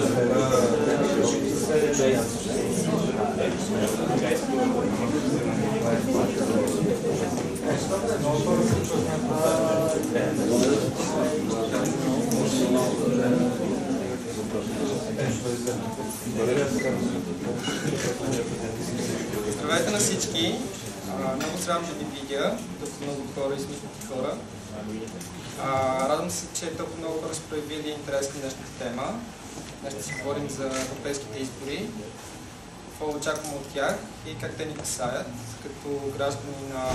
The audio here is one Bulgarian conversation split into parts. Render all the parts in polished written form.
Здравейте на всички! Много се радвам да ви видя, толкова много хора и смислени хора. Радвам се, че толкова много хора са проявили интерес към днешната тема. Днес ще си говорим за европейските избори, какво очакваме от тях и как те ни касаят, като граждани на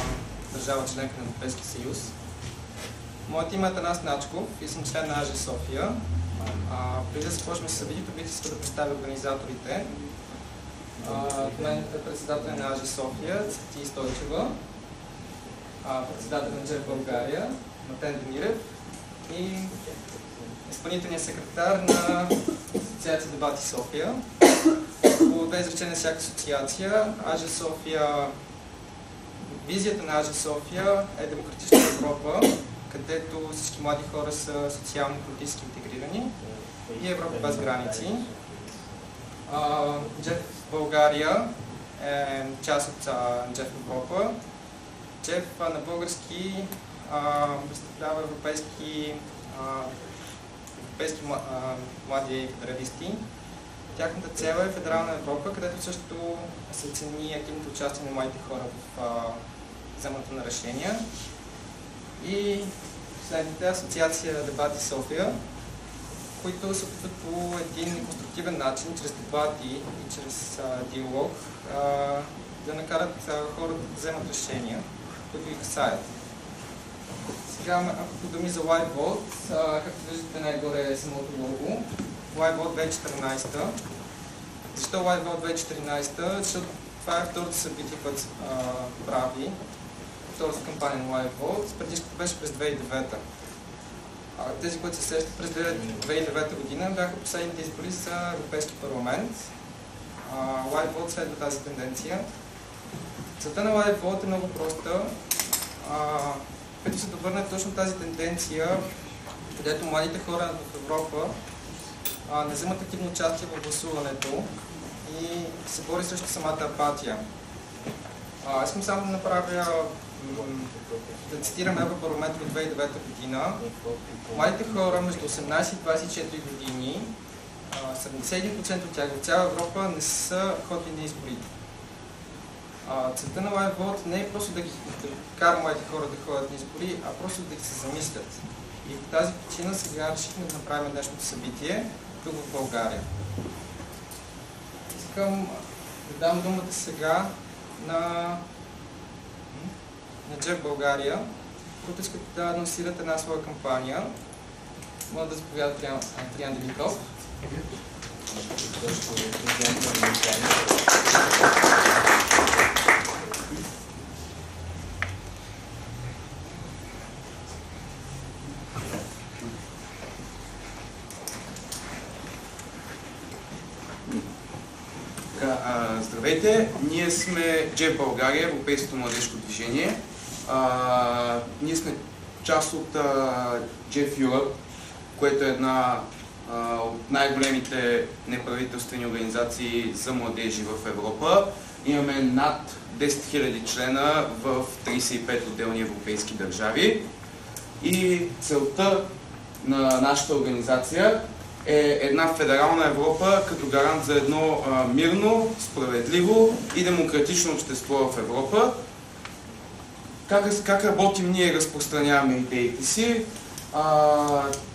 държава членка на Европейския съюз. Моят име е Атанас Начков и съм член на АЖ София. Преди да започнем с събитието, бих искал да представя организаторите. От мен е председател на АЖ София, Цвети Стойчева, председател на Джеф България, Матен Демирев и изпълнителният секретар на Асоциация Дебати София. По две изречения на всяка асоциация, АЖ София, визията на АЖ София е демократична Европа, където всички млади хора са социално-политически интегрирани и Европа без граници. Джеф България е част от Джеф Европа. Джеф на български представлява европейски млади федералисти. Тяхната цел е Федерална Европа, където също се цени активното участие на младите хора в вземането на решения. И последните Асоциация Дебати София, които се опитват по един конструктивен начин, чрез дебати и чрез диалог, да накарат хората да вземат решения, които ги касаят. Сега няколко думи за LiveVote. Както виждате най-горе е самото лого. LiveVote 2014. Защо LiveVote 2014? Защото това е второто събитие, което се прави. Втората кампания на LiveVote. Предишното беше през 2009. Тези, които се сещат през 2009 година, бяха последните избори за Европейски парламент. LiveVote следва тази тенденция. Целта на LiveVote е много проста. Като се довърне точно тази тенденция, където младите хора в Европа не вземат активно участие в гласуването и се бори срещу самата апатия. Искам само да направя, да цитирам Европарламента от 2009 година. Младите хора между 18 и 24 години, 71% от тях в цяла Европа не са ходили на изборите. Целта на LiveVote не е просто да кара младите хора да ходят на избори, а просто да ги се замислят. И по тази причина сега решихме да направим днешното събитие тук в България. Искам да дам думата сега на Джеф България, които искат да анонсират една своя кампания. Мога да заповядат Андриан Димитров. Здравейте, ние сме Джеф България, Европейското младежко движение. Ние сме част от Джеф Europe, което е една от най-големите неправителствени организации за младежи в Европа. Имаме над 10 000 члена в 35 отделни европейски държави. И целта на нашата организация е една федерална Европа като гарант за едно мирно, справедливо и демократично общество в Европа. Как работим ние и разпространяваме идеите си?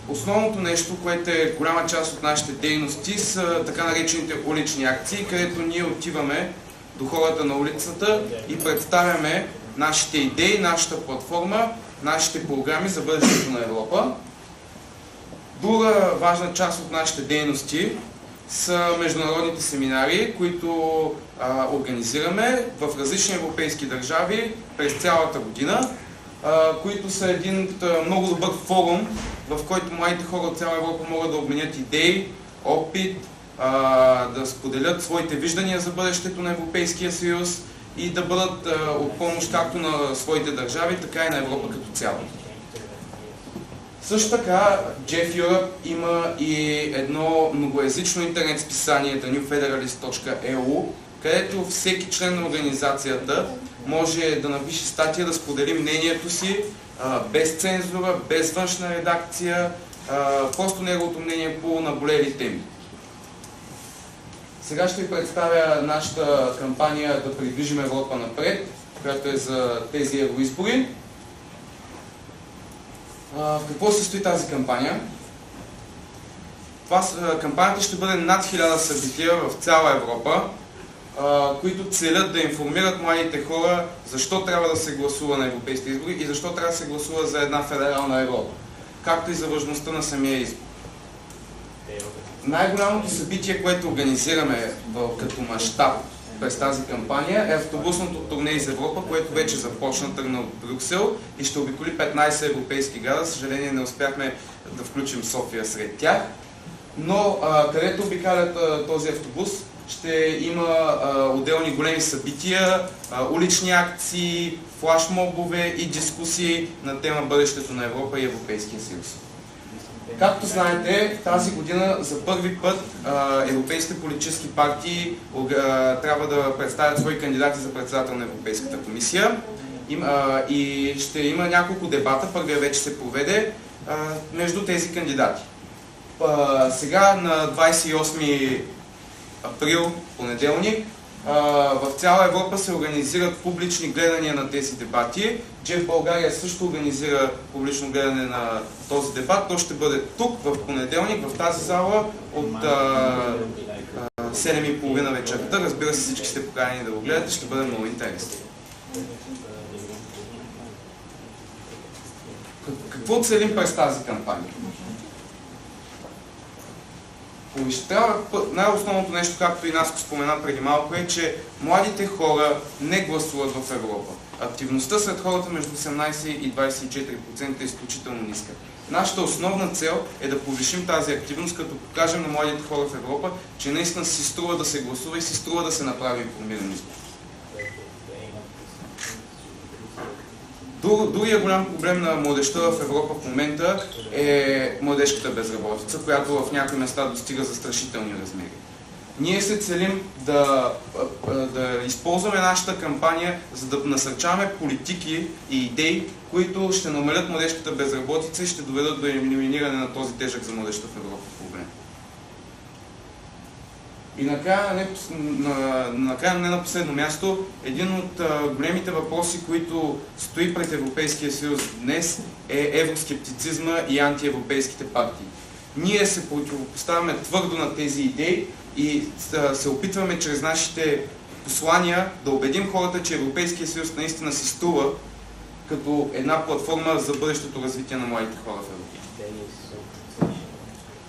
Основното нещо, което е голяма част от нашите дейности, са така наречените улични акции, където ние отиваме до хората на улицата и представяме нашите идеи, нашата платформа, нашите програми за бъдещето на Европа. Друга важна част от нашите дейности са международните семинари, които организираме в различни европейски държави през цялата година, които са един много добър форум, в който младите хора от цяла Европа могат да обменят идеи, опит, да споделят своите виждания за бъдещето на Европейския съюз и да бъдат от помощ както на своите държави, така и на Европа като цяло. Също така, Jeff Europe има и едно многоязично интернет списание thenewfederalist.eu, където всеки член на организацията може да напише статия, да сподели мнението си, без цензура, без външна редакция, просто неговото мнение по наболели теми. Сега ще ви представя нашата кампания да придвижим Европа напред, която е за тези евроизбори. В какво се състои тази кампания? Кампанията ще бъде над 1000 събития в цяла Европа, които целят да информират младите хора защо трябва да се гласува на европейските избори и защо трябва да се гласува за една федерална Европа, както и за важността на самия избор. Най-голямото събитие, което организираме като мащаб през тази кампания е автобусното турне из Европа, което вече започна, тръгна от Брюксел и ще обиколи 15 европейски града. Съжаление не успяхме да включим София сред тях. Но където обикалят този автобус, ще има отделни големи събития, улични акции, флашмобове и дискусии на тема бъдещето на Европа и Европейския съюз. Както знаете, тази година за първи път европейските политически партии трябва да представят свои кандидати за председател на Европейската комисия и ще има няколко дебата, първият вече се проведе между тези кандидати. Сега на 28 април, понеделник, в цяла Европа се организират публични гледания на тези дебати. Jeff България също организира публично гледане на този дебат. То ще бъде тук, в понеделник, в тази зала от 7:30 вечерта. Разбира се, всички сте поканени да го гледате, ще бъде много интересно. Какво целим през тази кампания? Най-основното нещо, както и Наско спомена преди малко, е, че младите хора не гласуват в Европа. Активността сред хората между 18 и 24% е изключително ниска. Нашата основна цел е да повишим тази активност, като покажем на младите хора в Европа, че наистина си струва да се гласува и си струва да се направи информиран избор. Другия голям проблем на младежта в Европа в момента е младежката безработица, която в някои места достига застрашителни размери. Ние се целим да използваме нашата кампания, за да насърчаваме политики и идеи, които ще намалят младежката безработица и ще доведат до елиминиране на този тежък за младежта в Европа проблем. И накрая, не на последно място, един от големите въпроси, които стои пред Европейския съюз днес, е евроскептицизма и антиевропейските партии. Ние се противопоставяме твърдо на тези идеи и се опитваме чрез нашите послания да убедим хората, че Европейския съюз наистина си струва като една платформа за бъдещото развитие на младите хора в Европа.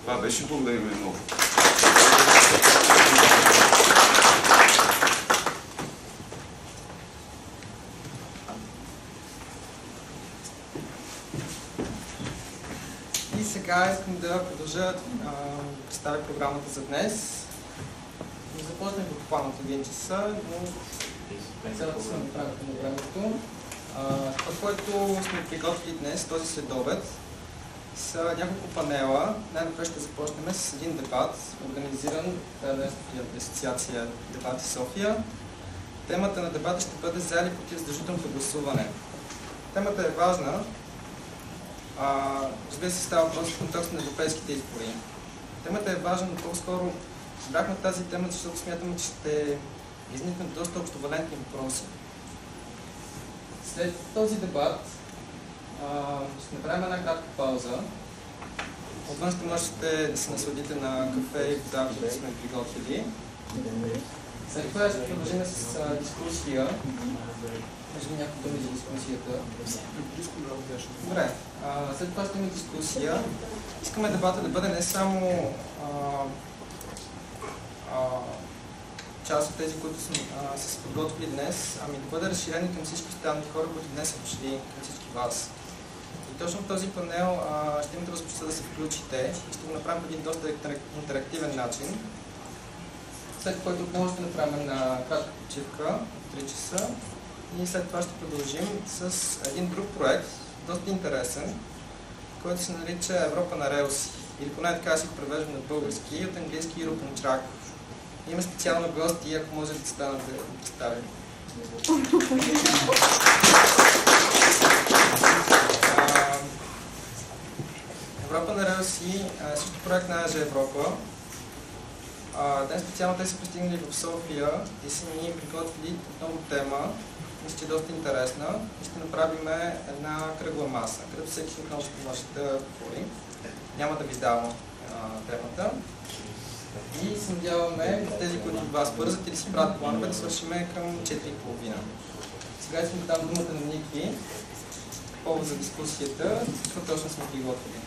Това беше. Благодаря ви много. И сега искам да продължа да представя програмата за днес. Започнем буквално от 1 часа, но цялата се направят на времето. Това, което сме приготвили днес, този следобед, са няколко панела. Най-напред ще започнем с един дебат, организиран от Асоциация Дебати София. Темата на дебата ще бъде за или против задължителното гласуване. Темата е важна. Разбира се, става въпрос в контекста на европейските избори. Темата е важна, но по-скоро избрахме тази тема, защото смятаме, че ще изникнат доста общовалентни въпроси. След този дебат ще направим една кратка пауза. Отвън ще можете да се насладите на кафе и вода, които сме приготвили. След това ще продължим с дискусия. Може ли някакво думи за дискусията? Добре. След това ще има дискусия. Искаме дебата да бъде не само част от тези, които са се подготвили днес, ами да бъде разширен към всички останали хора, които днес са дошли, към всички вас. И точно в този панел ще имате възможността да се включите и ще го направим по един доста интерактивен начин, след който отново ще направим една кратка почивка, 3 часа, и след това ще продължим с един друг проект, доста интересен, който се нарича Европа на релси. Или поне така си го превеждам на български, от английски Europe on Track. Има специално гости, ако може да станат да го представим. Европа на релси е също проект на АЖ Европа. Днес специално те са пристигнали в София и са ни приготвили отново тема, мисля, че е доста интересна, и ще направим една кръгла маса, където всеки отново може да говори. Няма да ви давам темата. И се надяваме тези, които от вас бързат или си правят планове, да свършим към 4:30. Сега искам да дам думата на Ники, повод за дискусията, какво точно сме приготвили.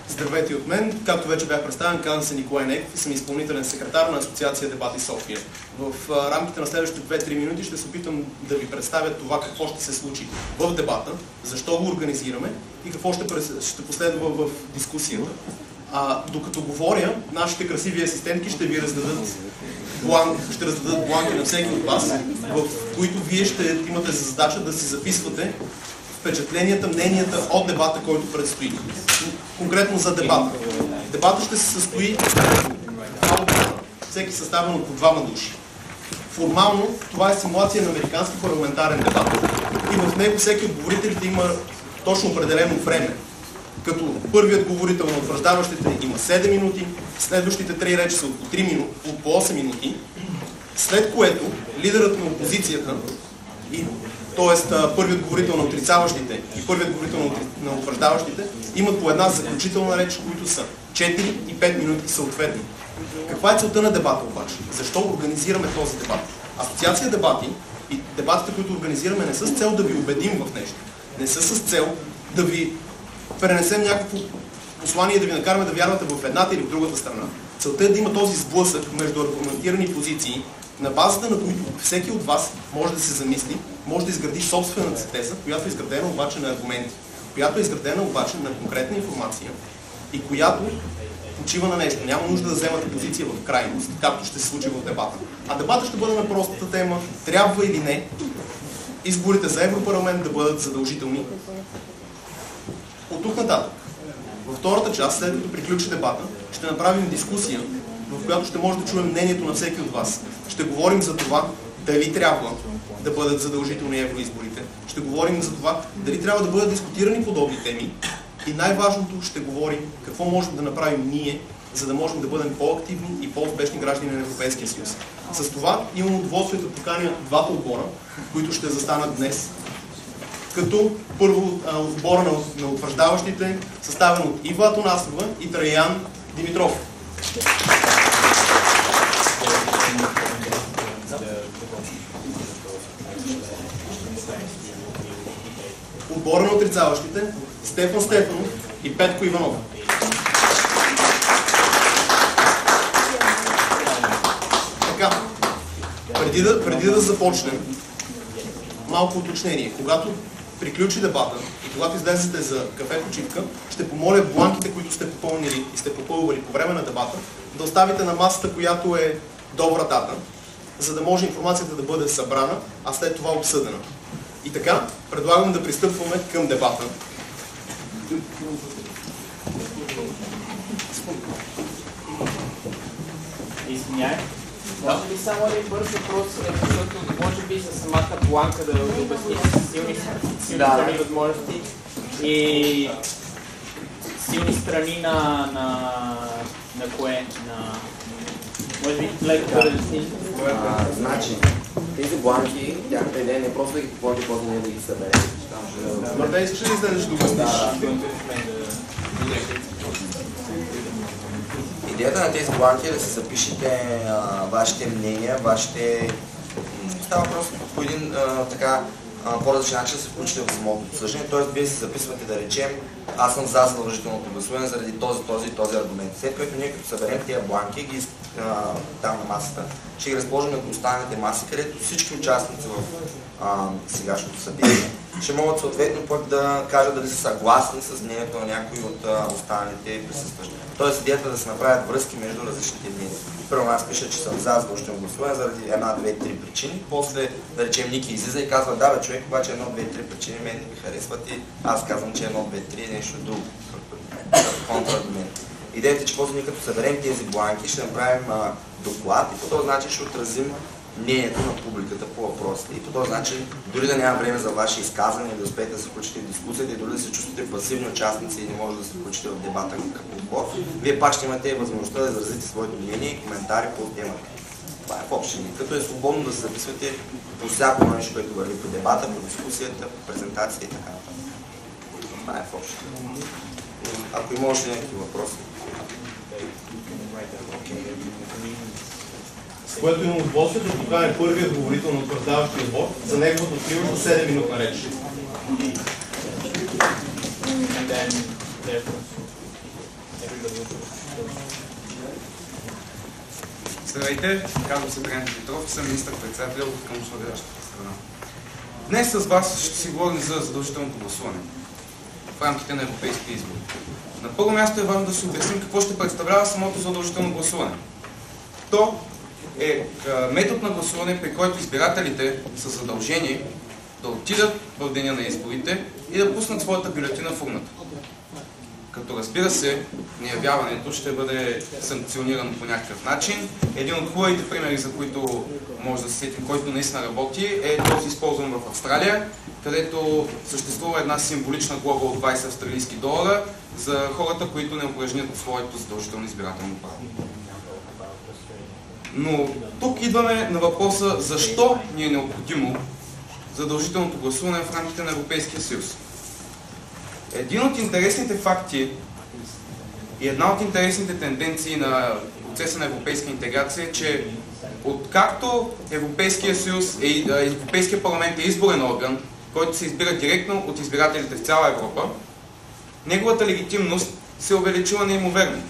Здравейте от мен. Както вече бях представен, казвам се Николай Неков и съм изпълнителен секретар на Асоциация Дебати София. В рамките на следващите 2-3 минути ще се опитам да ви представя това какво ще се случи в дебата, защо го организираме и какво ще последва в дискусията. Докато говоря, нашите красиви асистентки ще ви раздадат бланки на всеки от вас, в които вие ще имате за задача да си записвате впечатленията, мненията от дебата, който предстои. Конкретно за дебата. Дебата ще се състои всеки съставен от по 2 души. Формално това е симулация на американски парламентарен дебат и в него всеки от говорителите има точно определено време. Като първият говорител на утвърждаващите има 7 минути, следващите 3 речи са от по 8 минути, след което лидерът на опозицията т.е. първият говорител на отрицаващите и първият говорител на утвърждаващите имат по една заключителна реч, които са 4 и 5 минути съответно. Каква е целта на дебата обаче? Защо организираме този дебат? Асоциация дебати и дебатите, които организираме, не са с цел да ви убедим в нещо. Не са с цел да ви пренесем някакво послание и да ви накараме да вярвате в едната или в другата страна. Целта е да има този сблъсък между аргументирани позиции, на базата на които всеки от вас може да се замисли, може да изгради собствената си теза, която е изградена обаче на аргументи, която е изградена обаче на конкретна информация и която почива на нещо. Няма нужда да вземате позиция в крайност, както ще се случи в дебата. А дебата ще бъде на простата тема, трябва или не изборите за Европарламент да бъдат задължителни. От тук нататък, във втората част, след като приключи дебата, ще направим дискусия, в която ще може да чуем мнението на всеки от вас. Ще говорим за това дали трябва да бъдат задължителни евроизборите. Ще говорим за това дали трябва да бъдат дискутирани подобни теми. И най-важното, ще говорим какво можем да направим ние, за да можем да бъдем по-активни и по-успешни граждани на Европейския съюз. С това имам удоволствието да поканя двата отбора, които ще застанат днес. Като първо отбора на утвърждаващите, съставен от Ива Атанасова и Траян Димитров. Отбора на отрицаващите Стефан Стефанов и Петко Иванов. Така, преди да започнем, малко уточнение. Когато приключи дебата и когато излезете за кафе почивка, ще помоля бланките, които сте попълнили и сте попълвали по време на дебата, да оставите на масата, която е до вратата, за да може информацията да бъде събрана, а след това обсъдена. И така, предлагам да пристъпваме към дебата. Извиняй. Може би само един бърз въпрос, защото може би за самата бланка да обясните силни страни възможности и силни страни на кое? Може би леко да обясните. Значи, тези бланки, тяхната идея не е просто да ги попълните, после не да ги съберете. Марта, искаш ли да излезеш да обясниш? Идеята на тези бланки е да си запишете вашите мнения, става просто по един по-различен начин да се включите в самото обсъждане, т.е. вие си записвате да речем, аз съм за задължителното гласуване заради този аргумент. След което ние като съберем тези бланки, ги там на масата, ще ги разположим на останалите маси, където всички участници в сегашното събитие ще могат съответно пък да кажат дали са съгласни с мнението на някои от останалите присъстващи. Тоест идеята да се направят връзки между различните мнения. Първо аз пиша, че съм за задължително гласуване заради една, две, три причини. После, да речем, Ники излиза и казва, да бе, човек, обаче едно, две, три причини мен не ми харесват и аз казвам, че едно, две, три е нещо друго. Контраргумент. Идеята е, че после ние като съберем тези бланки, ще направим доклад и по този начин ще отразим мнението на публиката по въпросите. И по този начин, дори да няма време за ваше изказване, да успеете да се включите в дискусията и дори да се чувствате пасивни участници и не може да се включите в дебата като отбор, вие пак ще имате възможността да изразите своето мнение и коментари по темата. Това е в общи линии. Като е свободно да се записвате по всяко нещо, което върви по дебата, по дискусията, по презентацията и така нататък. Това е в общи линии. Ако има още някакви въпроси. С което имам удоволствие да поканя първият говорител на утвърждаващия отбор за неговото откриващо 7-минутна реч. Здравейте, казвам се Брен Петров, съм министър-председател към следващата страна. Днес с вас ще си говорим за задължителното гласуване в рамките на европейските избори. На първо място е важно да си обясним какво ще представлява самото задължително гласуване. То е метод на гласуване, при който избирателите са задължени да отидат в деня на изборите и да пуснат своята бюлетина в урната. Като разбира се, неявяването ще бъде санкционирано по някакъв начин. Един от хубавите примери, за които може да се сетим, който наистина работи, е този използван в Австралия, където съществува една символична глоба от 20 австралийски долара за хората, които не упражнят своето задължително избирателно право. Но тук идваме на въпроса защо ни е необходимо задължителното гласуване в рамките на Европейския съюз. Един от интересните факти и една от интересните тенденции на процеса на европейска интеграция е, че откакто Европейския съюз, Европейския парламент е изборен орган, който се избира директно от избирателите в цяла Европа, неговата легитимност се е увеличила неимоверно.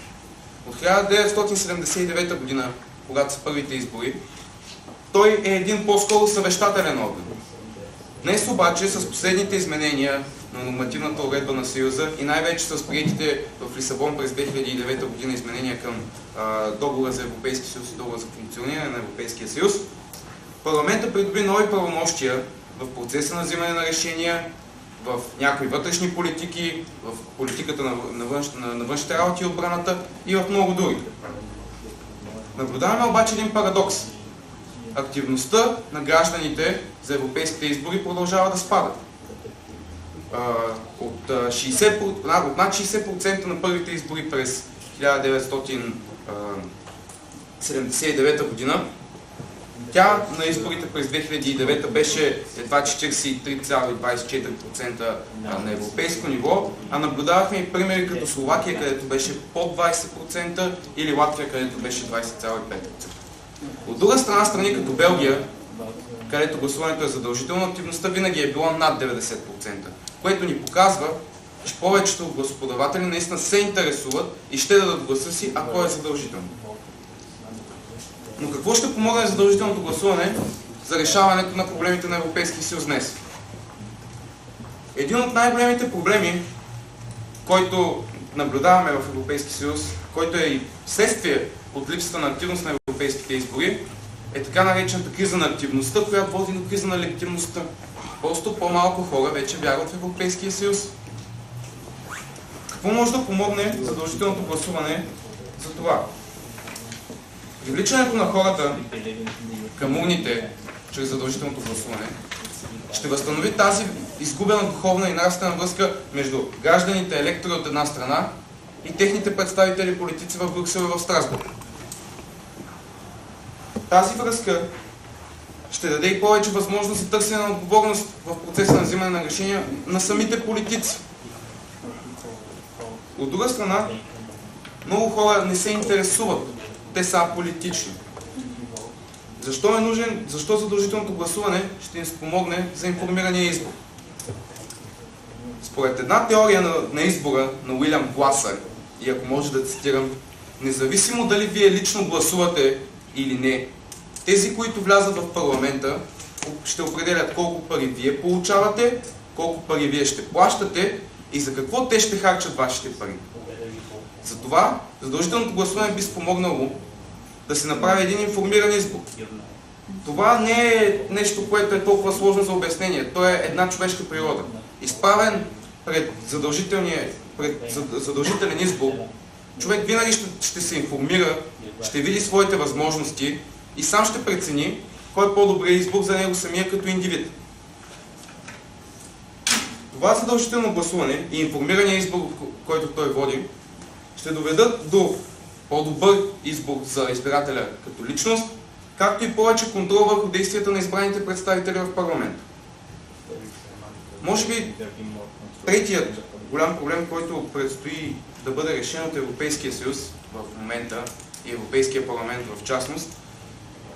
От 1979 година, когато са първите избори, той е един по-скоро съвещателен орган. Днес обаче с последните изменения на нормативната уредба на Съюза и най-вече с приетите в Лисабон през 2009 година изменения към договора за Европейския съюз и договора за функциониране на Европейския съюз, парламентът придоби нови правомощия в процеса на взимане на решения, в някои вътрешни политики, в политиката на външните работи и отбраната и в много други. Наблюдаваме обаче един парадокс. Активността на гражданите за европейските избори продължава да спада. От над 60% на първите избори през 1979 година, тя на изборите през 2009 беше едва 43,24% на европейско ниво, а наблюдавахме и примери като Словакия, където беше под 20%, или Латвия, където беше 20,5%. От друга страна, страни като Белгия, където гласуването е задължително, активността винаги е била над 90%, което ни показва, че повечето гласоподаватели наистина се интересуват и ще дадат гласа си, ако е задължително. Но какво ще помогне на задължителното гласуване за решаването на проблемите на Европейския съюз днес? Един от най-големите проблеми, който наблюдаваме в Европейския съюз, който е и следствие от липсата на активност на европейските избори, е така наречената криза на активността, която води до криза на легитимността. Просто по-малко хора вече вярват в Европейския съюз. Какво може да помогне задължителното гласуване за това? Привличането на хората към урните чрез задължителното гласуване ще възстанови тази изгубена духовна и нравствена връзка между гражданите електори от една страна и техните представители политици в Брюксел и в Страсбург. Тази връзка ще даде и повече възможност за търсене на отговорност в процеса на взимане на решения на самите политици. От друга страна, много хора не се интересуват. Те са аполитични. Защо задължителното гласуване ще им спомогне за информирания избор? Според една теория на избора на Уилям Гласър, и ако може да цитирам, независимо дали вие лично гласувате или не, тези, които влязат в парламента, ще определят колко пари вие получавате колко пари вие ще плащате и за какво те ще харчат вашите пари. Затова задължителното гласуване би спомогнало да се направи един информиран избор. Това не е нещо, което е толкова сложно за обяснение. То е една човешка природа. Изправен пред задължителен избор, човек винаги ще се информира, ще види своите възможности и сам ще прецени кой е по-добрият избор за него самия като индивид. Това задължително гласуване и информирания избор, който той води, ще доведат до по-добър избор за избирателя като личност, както и повече контрол върху действията на избраните представители в парламента. Може би третият голям проблем, който предстои да бъде решен от Европейския съюз в момента и Европейския парламент в частност,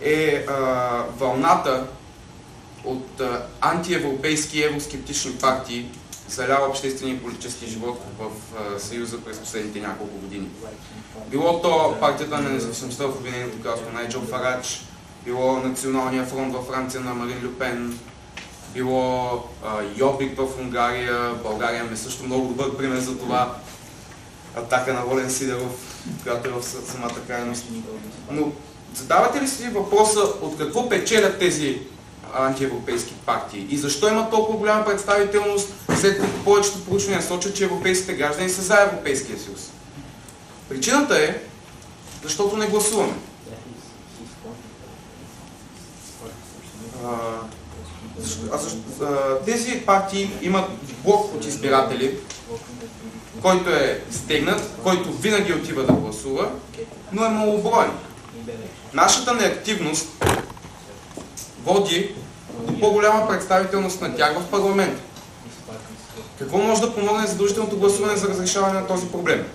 е вълната от антиевропейски и евроскептични партии, залява обществения и политически живот в Съюза през последните няколко години. Било то партията на независимостта в Обединеното кралство на Найджел Фарадж, било Националния фронт във Франция на Марин Лю Пен, било Йобик в Унгария, България е също много добър пример за това, атака на Волен Сидеров, която е в самата крайност. Но задавате ли си въпроса от какво печелят тези антиевропейски партии и защо има толкова голяма представителност, след като повечето проучвания сочат, че европейските граждани са за Европейския съюз? Причината е, защото не гласуваме. Тези партии имат блок от избиратели, който е стегнат, който винаги отива да гласува, но е малоброен. Нашата неактивност води до по-голяма представителност на тях в парламента. Какво може да помогне задължителното гласуване за разрешаване на този проблем?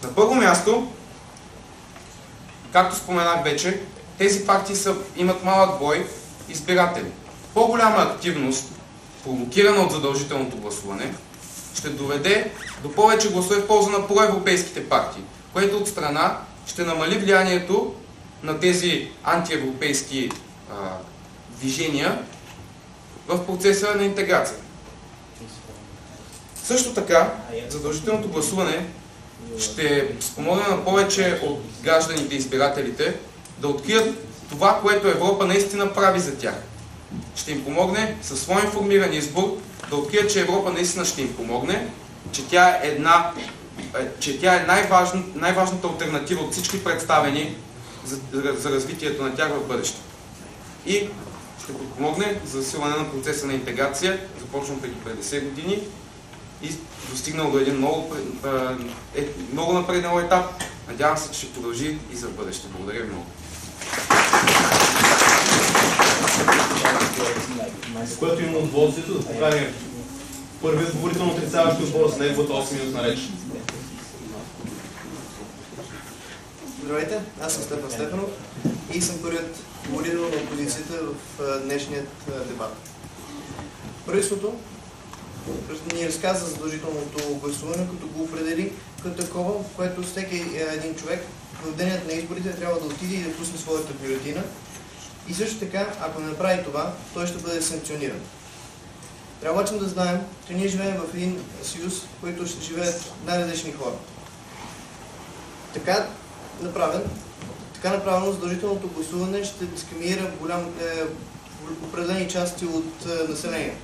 На първо място, както споменах вече, тези партии имат малък брой избиратели. По-голяма активност, провокирана от задължителното гласуване, ще доведе до повече гласове в полза на проевропейските партии, което от страна ще намали влиянието на тези антиевропейски движения в процеса на интеграция. Също така, задължителното гласуване ще спомогне на повече от гражданите и избирателите да открият това, което Европа наистина прави за тях. Ще им помогне със своя информиран избор да открият, че Европа наистина ще им помогне, че тя е най-важната алтернатива от всички представени за развитието на тях в бъдеще. И ще подпомогне за засилване на процеса на интеграция, започнал преди 50 години и достигнал до един много напреднал етап. Надявам се, че ще продължи и за бъдеще. Благодаря ви много. За което имам удоволствието да поканя първият говорително отрицаващ отбор за неговата 8-минутна реч. Здравейте, аз съм Стефан Стефанов и съм първият говорител на опозицията в днешният дебат. Правителството ни разказа за задължителното гласуване, като го определи като такова, в което всеки един човек в денят на изборите трябва да отиде и да пусне своята бюлетина. И също така, ако не направи това, той ще бъде санкциониран. Трябва обаче да знаем, че ние живеем в един съюз, в който ще живеят най-различни хора. Така направено задължителното гласуване ще дискриминира определени части от населението.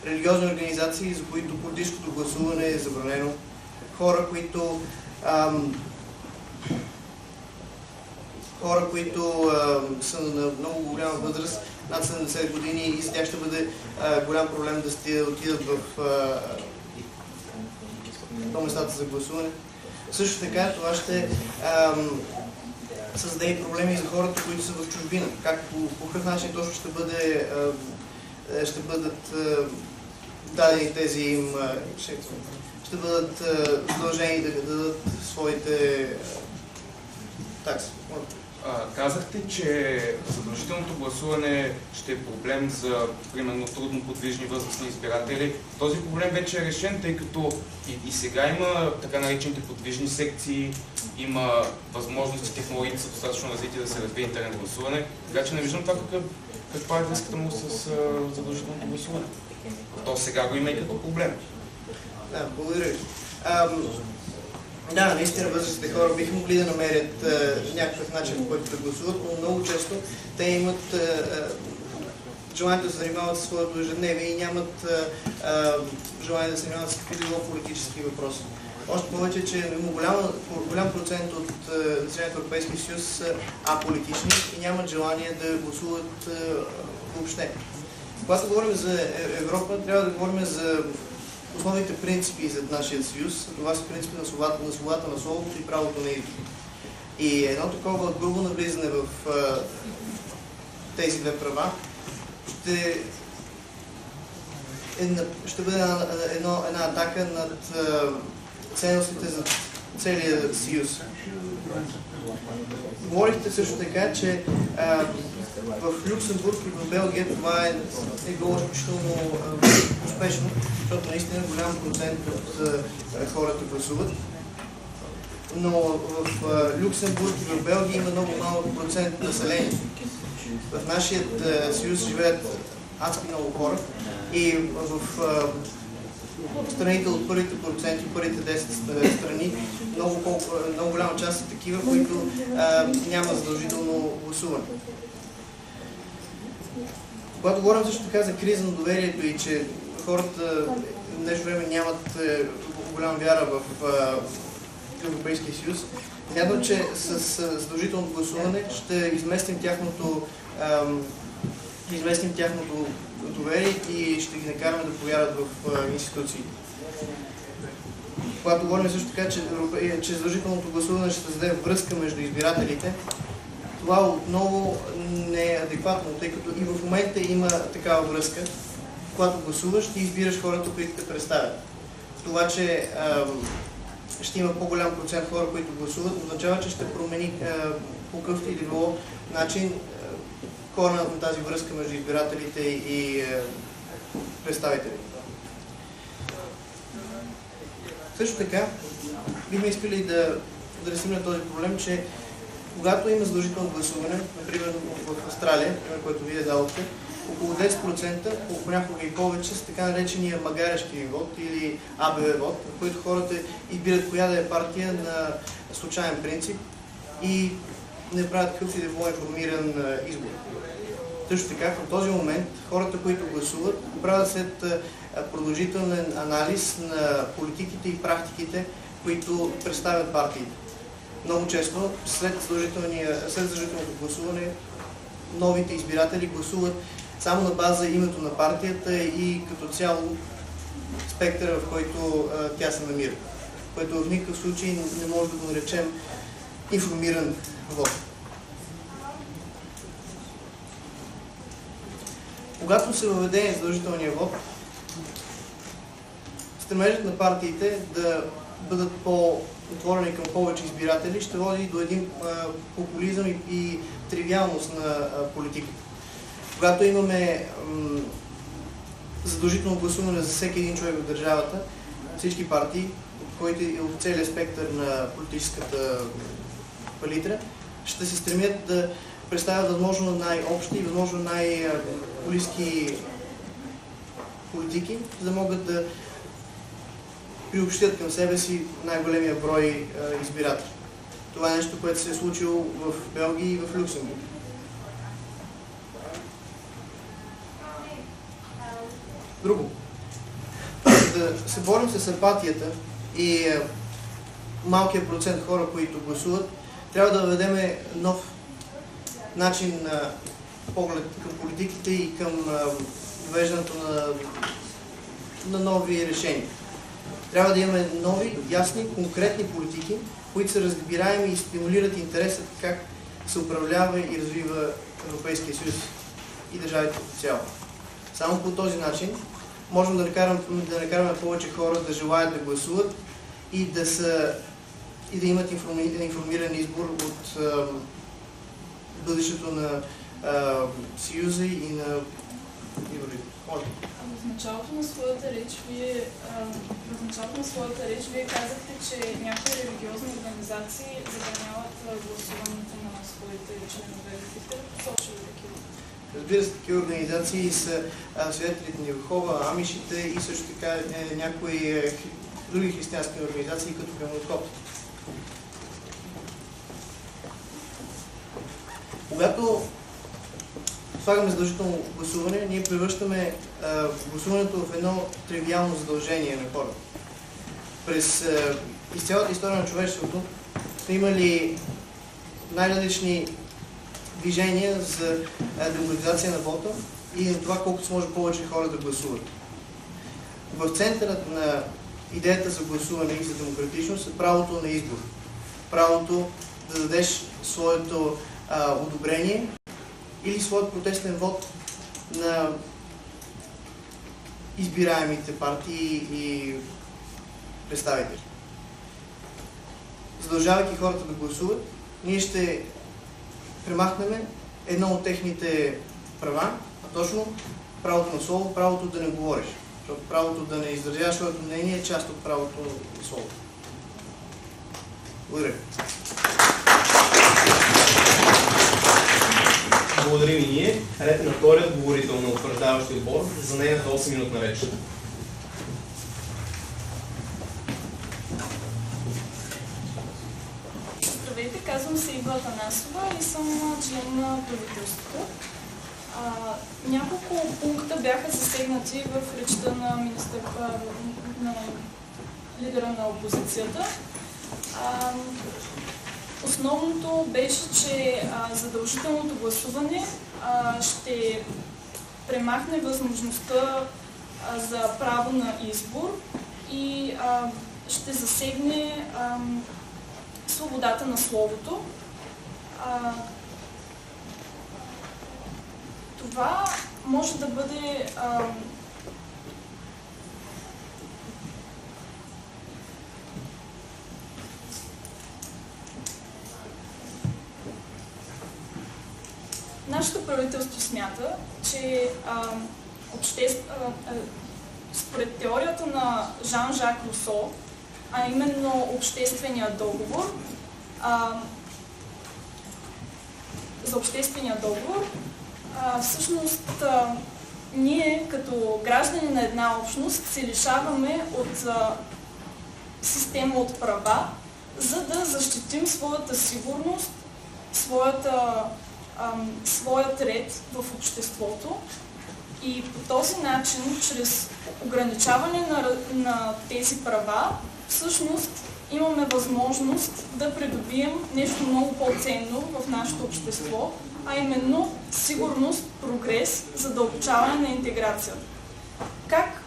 Религиозни организации, за които политическото гласуване е забранено, хора, които са на много голяма възраст, над 70 години, и за тях ще бъде голям проблем да отидат до местата за гласуване. Също така това ще създаде и проблеми за хората, които са в чужбина. По какъв начин точно ще бъдат дадени тези им, ще бъдат задължени да дадат своите такси. Казахте, че задължителното гласуване ще е проблем за, примерно, трудно подвижни възрастни избиратели. Този проблем вече е решен, тъй като и сега има така наречените подвижни секции, има възможности, технологиите са достатъчно развити да се развие интернет гласуване, така че не виждам това каква е връзката му с задължителното гласуване. То сега го има и като проблем. Да, благодаря ви. Да, наистина възрастните хора биха могли да намерят някакъв начин, по който да гласуват, но много често те имат желание да се занимават със своето ежедневие и нямат желание да се занимават с какви било политически въпроси. Още повече, че голям процент от населението в Европейския съюз са аполитични и нямат желание да гласуват въобще. Когато говорим за Европа, трябва да говорим за основните принципи за нашия съюз. Това са принципи на свободата на словото и правото на избор. И едно такова грубо навлизане в тези две права ще бъде една атака над ценностите за целия съюз. Говорихте също така, че в Люксембург и в Белгия това е било изключително успешно, защото наистина голям процент от хората гласуват. Но в Люксембург и в Белгия има много малък процент население. В нашия съюз живеят адски много хора и в страните от първите проценти, първите 10 страни, много голяма част са такива, които няма задължително гласуване. Когато говорим също така за криза на доверието и че хората в днешно време нямат голяма вяра в Европейския съюз, смятам, че с задължително гласуване ще изместим тяхното доверие и ще ги накараме да повярват в институции. Когато говорим също така, че задължителното гласуване ще създаде връзка между избирателите, това отново не е адекватно, тъй като и в момента има такава връзка. Когато гласуваш, ти избираш хората, които те представят. Това, че ще има по-голям процент хора, които гласуват, означава, че ще промени по какъвто и да било начин корена на тази връзка между избирателите и представителите. Също така, бихме искали да адресираме на този проблем, че когато има задължително гласуване, например в Австралия, което вие дадохте, около 10%, понякога и повече, с така наречения магарешки вод или АБВ вод, в който хората избират коя да е партия на случайен принцип и не правят какъв и да било информиран избор. Също така, в този момент, хората, които гласуват, го правят след продължителен анализ на политиките и практиките, които представят партиите. Много често, след задължителното гласуване, новите избиратели гласуват само на база името на партията и като цяло спектъра, в който тя се намира, което в никакъв случай не може да го наречем информиран вот. Когато се въведе задължителния вот, стремежът на партиите да бъдат по-отворени към повече избиратели ще води до един популизъм и тривиалност на политиката. Когато имаме задължително гласуване за всеки един човек в държавата, всички партии, които и от целия спектър на политическата палитра, ще се стремят да представят възможно най-общи и възможно най-близки политики, за да могат да приобщят към себе си най-големия брой избиратели. Това е нещо, което се е случило в Белгия и в Люксембург. Друго. Да се борим с апатията и малкият процент хора, които гласуват, трябва да въведем нов начин на поглед към политиките и към въвеждането на нови решения. Трябва да имаме нови, ясни, конкретни политики, които са разбираеми и стимулират интересът как се управлява и развива Европейския съюз и държавите като цяло. Само по този начин можем да накараме повече хора да желаят да гласуват и да имат информиран избор от бъдещето на Съюза и на изборите. В началото на своята реч вие казахте, че някои религиозни организации забраняват гласуването на своите членове. Бихте ли посочили такива? Разбира се, такива организации са свидетелите на Йехова, амишите и също така някои други християнски организации, като Хемонхот. Когато слагаме задължително гласуване, ние превръщаме гласуването в едно тривиално задължение на хората. През из цялата история на човечеството сме имали най-различни движения за демократизация на вота и на това колкото се може повече хора да гласуват. В центърът на идеята за гласуване и за демократичност е правото на избор. Правото да дадеш своето одобрение или своят протестен вод на избираемите партии и представители. Задължавайки хората да гласуват, ние ще премахнем едно от техните права, а точно правото на слово, правото да не говориш. Защото правото да не изразяваш своето мнение е част от правото на слово. Благодаря. Благодарим и ние. Ред на вторият говорител на утвърждаващия отбор за нейната 8-минутна реч. Здравейте, казвам се Ива Атанасова и съм член на правителството. Няколко пункта бяха засегнати в речта на на лидера на опозицията. Основното беше, че задължителното гласуване ще премахне възможността за право на избор и ще засегне свободата на словото. Това може да бъде нашето правителство смята, че според теорията на Жан-Жак Русо, а именно обществения договор, за обществения договор, всъщност ние като граждани на една общност се лишаваме от система от права, за да защитим своята сигурност, своят ред в обществото и по този начин, чрез ограничаване на тези права, всъщност имаме възможност да придобием нещо много по-ценно в нашето общество, а именно сигурност, прогрес, задълбочаване на интеграцията. Как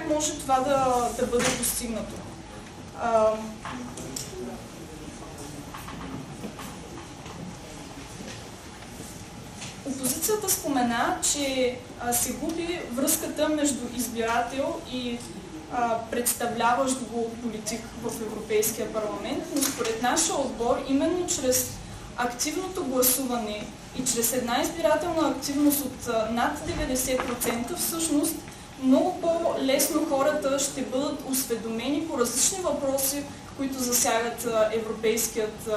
може това да бъде постигнато? Опозицията спомена, че се губи връзката между избирател и представляващ го политик в Европейския парламент, но според нашия отбор, именно чрез активното гласуване и чрез една избирателна активност от над 90%, всъщност много по-лесно хората ще бъдат осведомени по различни въпроси, които засягат Европейският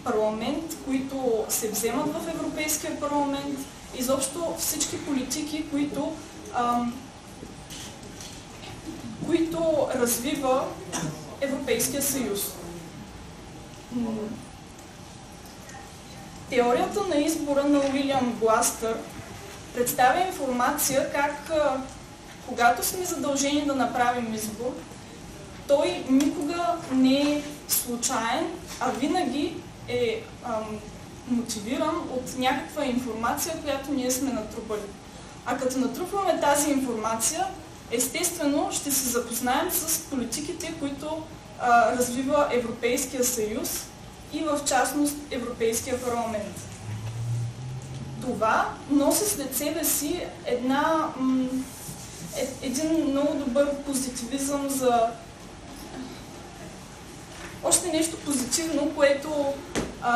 парламент, които се вземат в Европейския парламент, изобщо всички политики, които развива Европейския съюз. Теорията на избора на Уилям Гластър представя информация как, когато сме задължени да направим избор, той никога не е случайен, а винаги е мотивиран от някаква информация, която ние сме натрупали. А като натрупваме тази информация, естествено ще се запознаем с политиките, които развива Европейския съюз и в частност Европейския парламент. Това носи след себе си един много добър позитивизъм за още нещо позитивно, което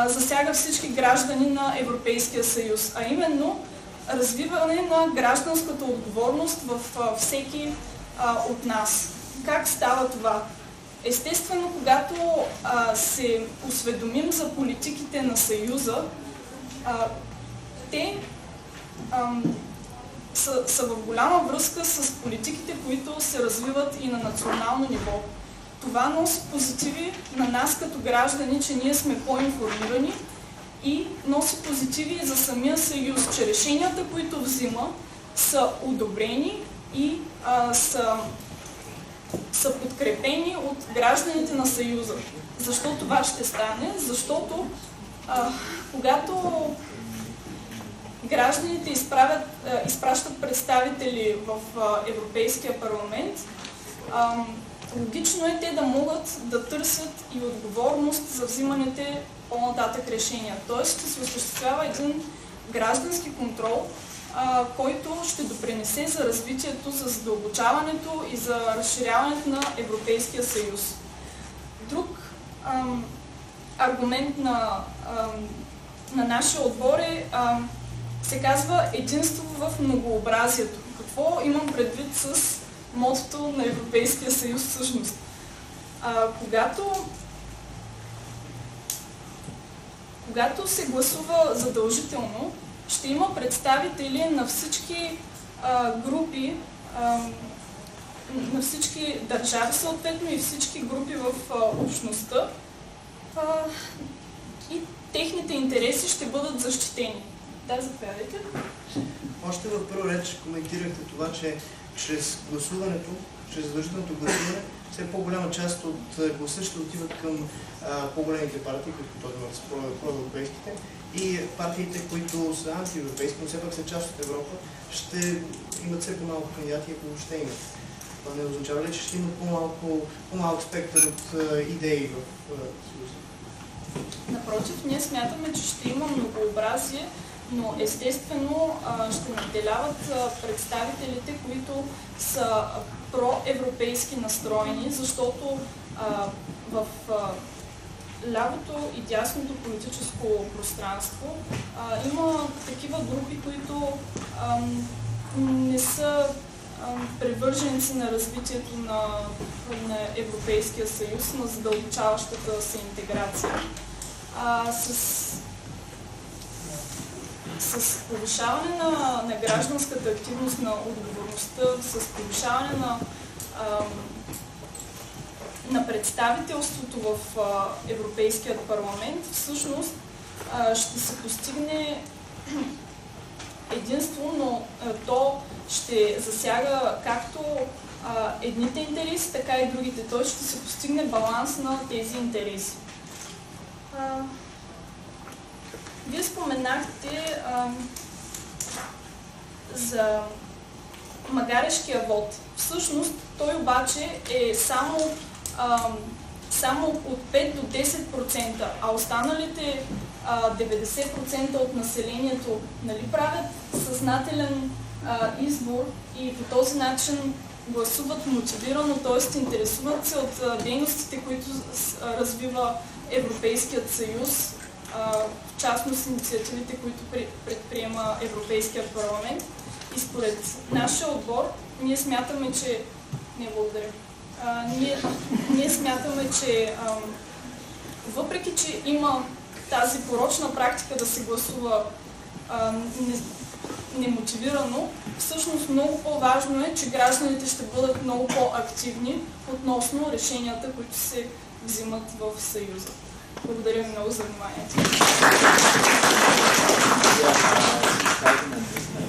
засяга всички граждани на Европейския съюз, а именно развиване на гражданската отговорност във всеки от нас. Как става това? Естествено, когато се осведомим за политиките на Съюза, те са в голяма връзка с политиките, които се развиват и на национално ниво. Това носи позитиви на нас като граждани, че ние сме по-информирани, и носи позитиви за самия съюз, че решенията, които взима, са одобрени и са подкрепени от гражданите на съюза. Защо това ще стане? Защото когато гражданите изпращат представители в Европейския парламент, логично е те да могат да търсят и отговорност за взиманите по-нататък решения. Тоест ще се осъществява един граждански контрол, който ще допринесе за развитието, за задълбочаването и за разширяването на Европейския съюз. Друг аргумент на нашия отбор се казва единство в многообразието. Какво имам предвид с мотото на Европейския съюз всъщност? Когато се гласува задължително, ще има представители на всички групи, на всички държави съответно и всички групи в общността, и техните интереси ще бъдат защитени. Да, заповядайте. Още в първа реч коментирахте това, че чрез гласуването, чрез задължителното гласуване, все по-голяма част от гласащите отиват към по-големите партии, които по този момент са проевропейските, и партиите, които са антиевропейски, но все пак са част от Европа, ще имат все по-малко кандидати, ако въобще имат. Това не означава ли, че ще има по-малък спектър от идеи в Съюза? Напротив, ние смятаме, че ще има многообразие, но естествено ще наделяват представителите, които са проевропейски настроени, защото в лявото и дясното политическо пространство има такива групи, които не са привърженици на развитието на Европейския съюз, на задълбочаващата се интеграция. С повишаване на гражданската активност, на отговорността, с повишаване на представителството в Европейският парламент, всъщност ще се постигне единство, но то ще засяга както едните интереси, така и другите. Той ще се постигне баланс на тези интереси. Вие споменахте за магарешкия вод. Всъщност той обаче е само от 5 до 10%, а останалите 90% от населението, нали, правят съзнателен избор и по този начин гласуват мотивирано, т.е. интересуват се от дейностите, които развива Европейският съюз, в частност инициативите, които предприема Европейският парламент. И според нашия отбор, ние смятаме, че... Не, благодаря. Ние смятаме, че въпреки, че има тази порочна практика да се гласува немотивирано, всъщност много по-важно е, че гражданите ще бъдат много по-активни относно решенията, които се взимат в Съюза. Благодаря ви много за вниманието.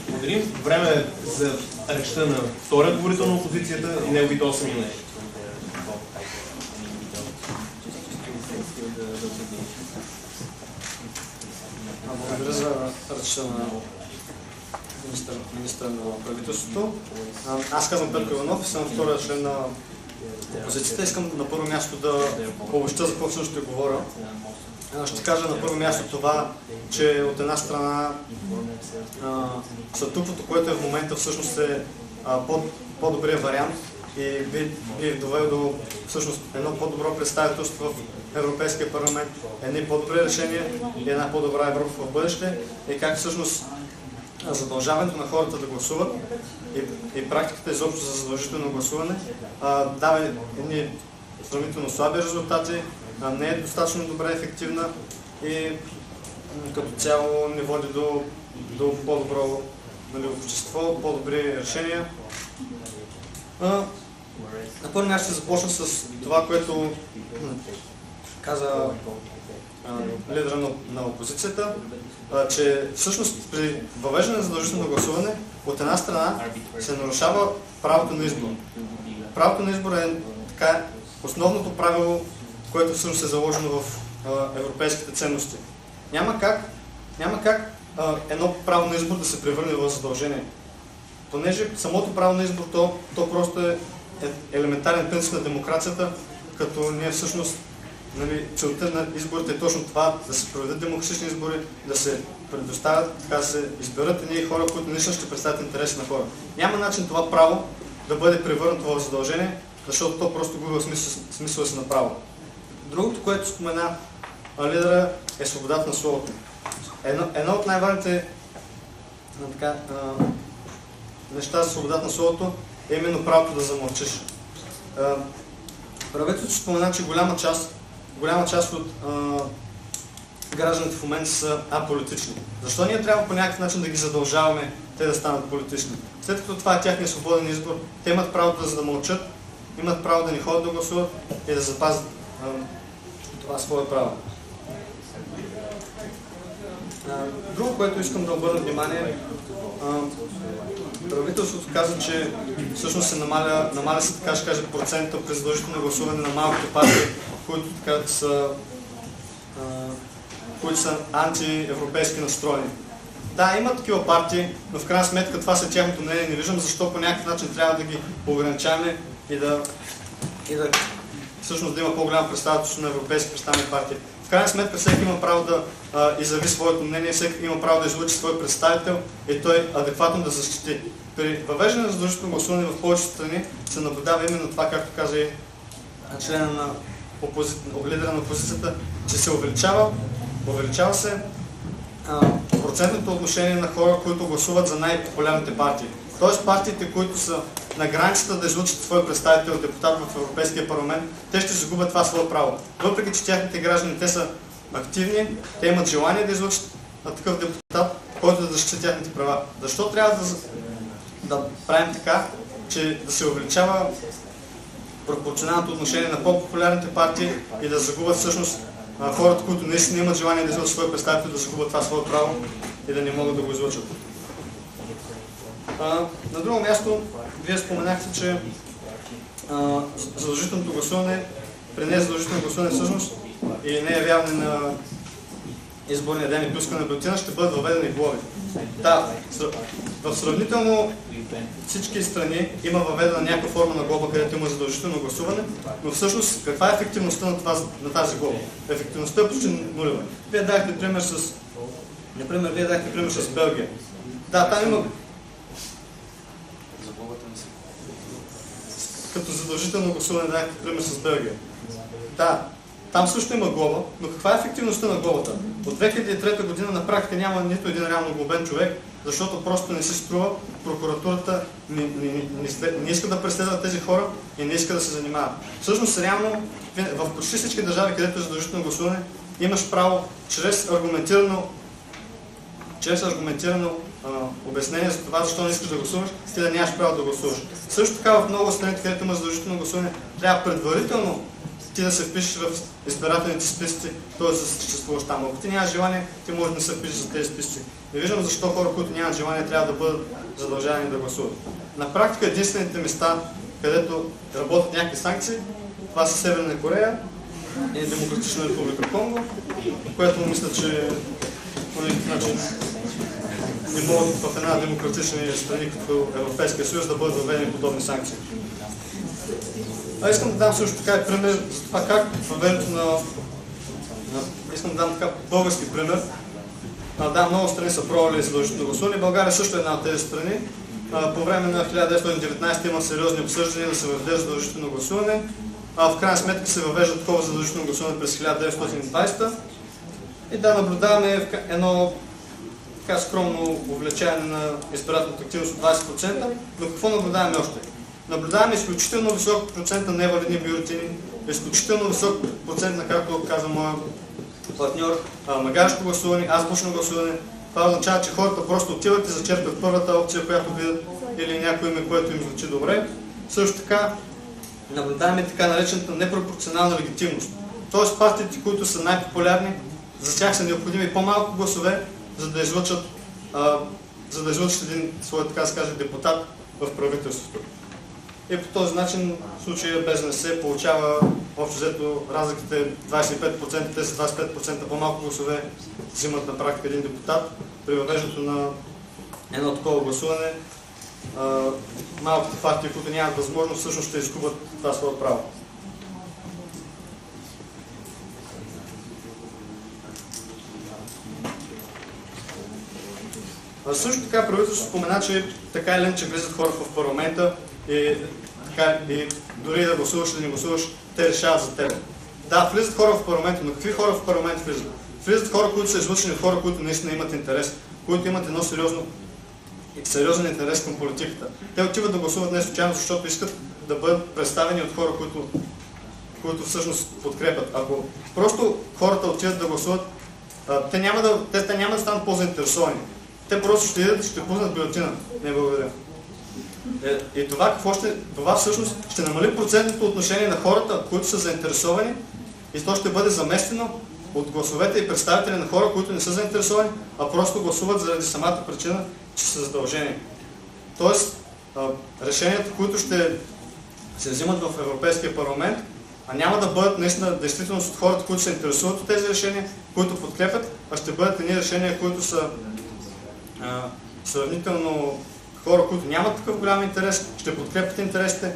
Благодарим. Време е за речта на втория говорител на опозицията и неговите 8 минути. Благодаря за речта на министъра на правителството. Аз казвам Петко Иванов и съм втория член на опозицията. Искам на първо място да обобщя за какво всъщност ще говоря. Ще кажа на първо място това, че от една страна статуквото, което е в момента, всъщност е по-добрият вариант и би довел до всъщност едно по-добро представителство в Европейския парламент, едни по-добри решения и една по-добра Европа в бъдеще и как всъщност задължаването на хората да гласуват и практиката изобщо за задължително гласуване дава едни сравнително слаби резултати, не е достатъчно добре ефективна и като цяло не води до по-добро, нали, общество, по-добри решения. На първо място ще започна с това, което каза лидера на опозицията, че всъщност при въвеждане на задължително гласуване от една страна се нарушава правото на избор. Правото на избор е така основното правило, което всъщност е заложено в европейските ценности. Няма как едно право на избор да се превърне в задължение. Понеже самото право на избор, то просто е елементарен принцип на демокрацията, като ние всъщност, нали, целта на изборите е точно това, да се проведат демократични избори, да се предоставят, така да се изберат едни хора, които наистина ще представят интереси на хора. Няма начин това право да бъде превърнато в задължение, защото то просто губи смисъла си на право. Другото, което спомена лидера, е свободата на словото. Едно от най-важните неща за свободата на словото е именно правото да замълчиш. Правителството спомена, че голяма част от гражданите в момента са аполитични. Защо ние трябва по някакъв начин да ги задължаваме те да станат политични? След като това е тяхния свободен избор, те имат правото да замълчат, имат право да не ходят да гласуват и да запазят това свое право. Друго, което искам да обърна внимание, правителството каза, че всъщност се намаля се, така ще кажа, процента при задължително гласуване на малките партии, които са антиевропейски настроени. Да, има такива партии, но в крайна сметка това са тяхното мнение. Не виждам защо по някакъв начин трябва да ги ограничаваме и да всъщност да има по-голяма представителство на европейски представени партии. В крайна сметка всеки има право да изяви своето мнение, всеки има право да излучи свой представител и той адекватно да защити. При въвеждане на задължително гласуване в повечето страни се наблюдава именно това, както каза и члена на лидера на опозицията, че се увеличава се процентното отношение на хора, които гласуват за най-популярните партии. Тоест партиите, които са на границата да излучат свой представител, депутат в Европейския парламент, те ще загубят това свое право. Въпреки че тяхните граждани, те са активни, те имат желание да излучат такъв депутат, който да защити тяхните права. Защо трябва да правим така, че да се увеличава пропорционалното отношение на по-популярните партии и да загубят всъщност хората, които наистина имат желание да излучат свой представител, да загубят това свое право и да не могат да го излучат. На друго място, вие споменахте, че задължителното гласуване, при незадължително гласуване всъщност и неявяване на изборния ден и пускане на бюлетина ще бъдат въведени глоби. Да, в сравнително всички страни има въведена някаква форма на глоба, където има задължително гласуване, но всъщност каква е ефективността на тази глоба? Ефективността е почти нулева. Вие дадохте пример с Белгия. Да, там има като задължително гласуване, дадохте пример с Белгия. Да, там също има глоба, но каква е ефективността на глобата? От 2003 година на практика няма нито един реално глобен човек, защото просто не се струва, прокуратурата не иска да преследва тези хора и не иска да се занимава. Всъщност, реално, в почти всички държави, където е задължително гласуване, имаш право чрез аргументирано обяснение за това, защо не искаш да гласуваш, ти да нямаш право да гласуваш. Също така в много страни, където има задължително гласуване, трябва предварително ти да се впишеш в избирателните списъци, т.е. да съществуваш там. Ако ти нямаш желание, ти можеш да се впишеш за тези списъци. Не виждам защо хора, които нямат желание, трябва да бъдат задължани да гласуват. На практика единствените места, където работят някакви санкции, това са Северна Корея и Демократична република Конго, което мисля, че по никакъв начин не могат в една демократична страни като Европейския съюз да бъдат въведени подобни санкции. Искам да дам също така и пример за това как въведението искам да дам така български пример. Да, много страни са пробвали задължително гласуване. България също е една от тези страни. По време на 1919 има сериозни обсъждания да се въведе задължително гласуване. В крайна сметка се въвежда такова задължително гласуване през 1920. И да, наблюдаваме едно така скромно увеличаване на избирателната активност от 20%, но какво наблюдаваме още? Наблюдаваме изключително висок процент на невалидни бюлетини, изключително висок процент на, както каза моя партньор, магарешко гласуване, азбучно гласуване. Това означава, че хората просто отиват и зачерпят първата опция, която видят, или някое име, което им звучи добре. Също така наблюдаваме така наречената непропорционална легитимност. Тоест партиите, които са най-популярни, за тях са необходими по-малко гласове, за да излъчат един свой, така да се каже, депутат в правителството. И по този начин в случая БЗНС получава общо взето разликите 25%, те са 25% по-малко гласове, взимат на практика един депутат. При въвеждането на едно такова гласуване, малките партии, които нямат възможност, всъщност ще изгубят това свое право. Също така правителството спомена, че така или иначе влизат хора в парламента и дори да гласуваш или не гласуваш, те решават за теб. Да, влизат хора в парламента, но какви хора в парламент влизат? Влизат хора, които са излъчени от хора, които наистина имат интерес, които имат едно сериозен интерес към политиката. Те отиват да гласуват не случайно, защото искат да бъдат представени от хора, които всъщност подкрепят. Ако просто хората отиват да гласуват, те няма да станат по-заинтересовани. Те просто ще идат и ще пуснат бюлетина. Не, благодаря. И това всъщност ще намали процентното отношение на хората, които са заинтересовани, и то ще бъде заместено от гласовете и представители на хора, които не са заинтересовани, а просто гласуват заради самата причина, че са задължени. Тоест, решенията, които ще се взимат в Европейския парламент, няма да бъдат наистина действителност от хората, които се интересуват от тези решения, които подкрепят, а ще бъдат едни решения, които са сравнително хора, които нямат такъв голям интерес, ще подкрепят интересите.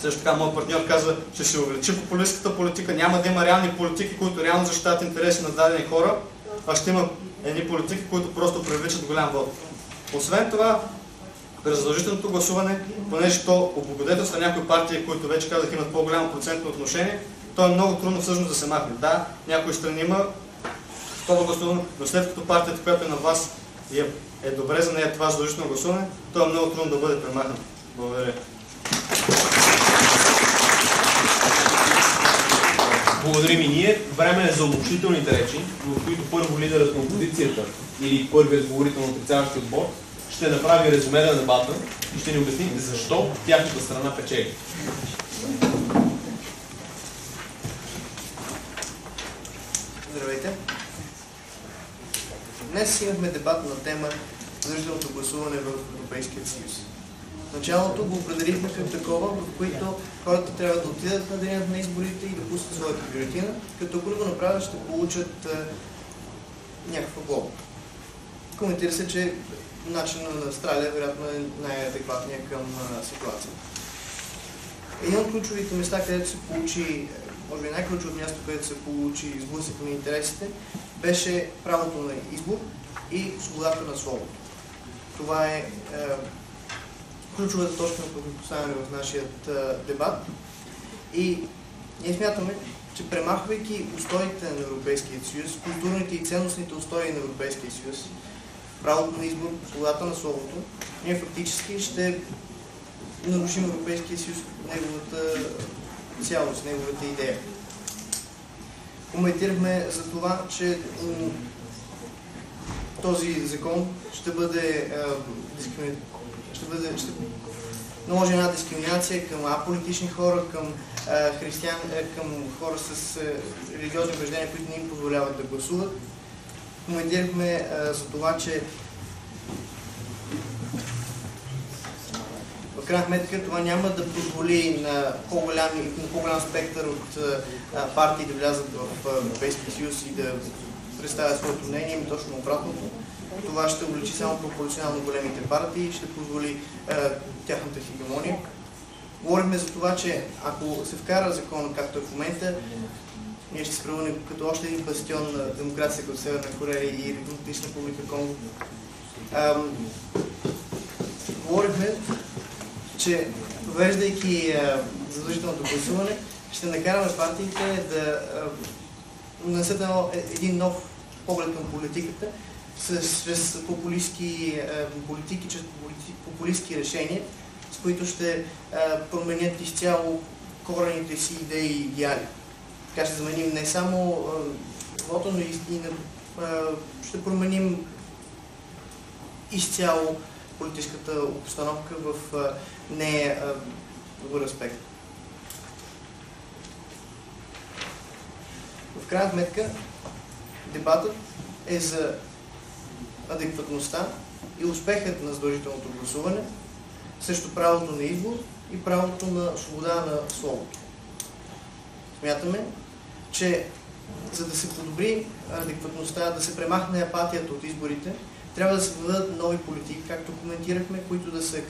Също така, моят партньор каза, че се увеличи популистската политика, няма да има реални политики, които реално защитават интереси на дадени хора, а ще има едни политики, които просто привличат голям вод. Освен това, при задължителното гласуване, понеже то облагодетелства някои партии, които вече казах имат по-голямо процентно отношение, то е много трудно всъщност да се махне. Да, някои страни има това гласуване, но след като партията, която е на власт, е добре за нея това задължително гласуване, то е много трудно да бъде премахнато. Благодаря. Благодарим и ние. Време е за обобщителните речи, в които първо лидерът на опозицията или първият говорител на отрицаващия отбор ще направи резюме на дебата и ще ни обясните защо тяхната страна печели. Здравейте! Днес имахме дебат на тема задължителното гласуване в Европейския съюз. В началото го определихме като такова, в които хората трябва да отидат на деня на изборите и да пуснат своята бюлетина, като ако го направят, ще получат някаква глоба. Коментира се, че начинът на Австралия вероятно е най-адекватният към ситуацията. Един от ключовите места, където се получи, може би най-ключовото място, където се получи сблъсък на интересите, беше правото на избор и свободата на словото. Това е ключовата точка, на която поставяме в нашия дебат. И ние смятаме, че премахвайки устоите на Европейския съюз, културните и ценностните устои на Европейския съюз, правото на избор, свободата на словото, ние фактически ще нарушим Европейския съюз, неговата цялост, неговата идея. Коментирахме за това, че този закон ще бъде ще наложи една дискриминация към аполитични хора, към християни, към хора с религиозни убеждения, които не им позволяват да гласуват. Коментирахме за това, че в крайна сметка това няма да позволи на по-голям спектър от партии да влязат в Европейския съюз и да представят своето мнение, и точно обратното. Това ще увеличи само пропорционално големите партии и ще позволи тяхната хегемония. Говорихме за това, че ако се вкара закон, както е в момента, ние ще се превърнем като още един бастион на демокрация като Северна Корея и Демократична република Конго. Говорихме, че въвеждайки задължителното гласуване, ще накараме партиите да нанесат един нов поглед към политиката, чрез популистки политики, чрез популистки решения, с които ще променят изцяло корените си идеи и идеали. Така ще заменим не само вота, но ще променим изцяло политическата обстановка в не добър аспект. В крайна сметка, дебатът е за адекватността и успехът на задължителното гласуване срещу правото на избор и правото на свобода на словото. Смятаме, че за да се подобри адекватността, да се премахне апатията от изборите, трябва да се въведат нови политики, както коментирахме, които да са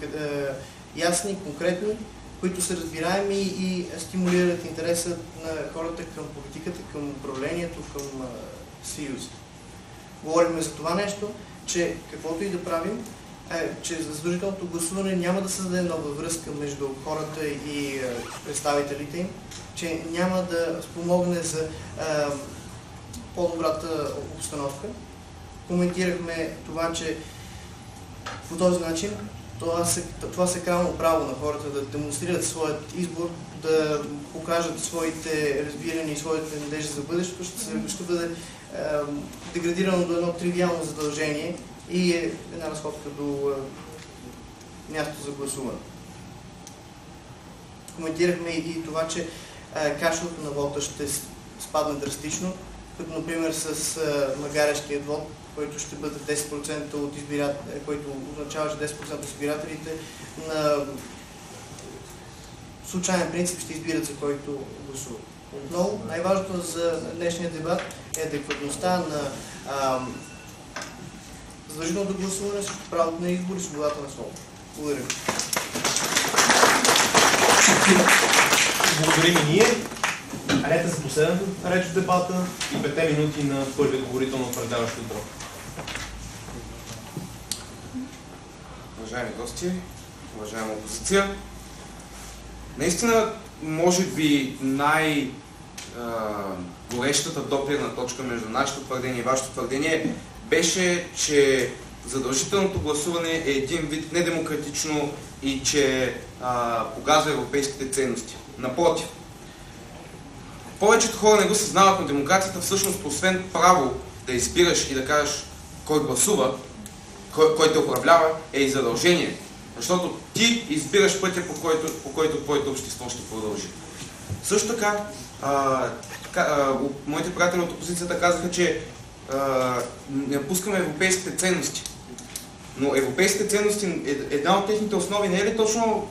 ясни, конкретни, които са разбираеми и стимулират интереса на хората към политиката, към управлението, към съюза. Говорим за това нещо, че каквото и да правим, че за задължителното гласуване няма да създаде нова връзка между хората и представителите им, че няма да спомогне за по-добрата обстановка. Коментирахме това, че по този начин това сакрално право на хората да демонстрират своят избор, да покажат своите разбирания и своите надежди за бъдещето, ще бъде деградирано до едно тривиално задължение и една разходка до място за гласуване. Коментирахме и това, че качеството на вота ще спадне драстично, като например с магарешкият вод, който ще бъде 10% от избирателите, който означава, че 10% от избирателите на случайен принцип ще избират за който гласуват. Отново, най-важното за днешния дебат е адекватността на задължителното гласуване срещу правото на избор и свободата на словото. Благодаря ви. Благодарим и ние. Рета за последната реч в дебата и 5 минути на първият говорител на предаващия дроб. Уважаеми гости, уважаема опозиция, наистина, може би най-горещата допирна точка между нашето твърдение и вашето твърдение беше, че задължителното гласуване е един вид недемократично и че погазва европейските ценности. Напротив, повечето хора не го съзнават, но демокрацията всъщност, освен право да избираш и да кажеш кой гласува, кой те управлява, е и задължение. Защото ти избираш пътя, по който твоето общество ще продължи. Също така, моите приятели от опозицията казаха, че не пускаме европейските ценности. Но европейските ценности, една от техните основи, не е ли точно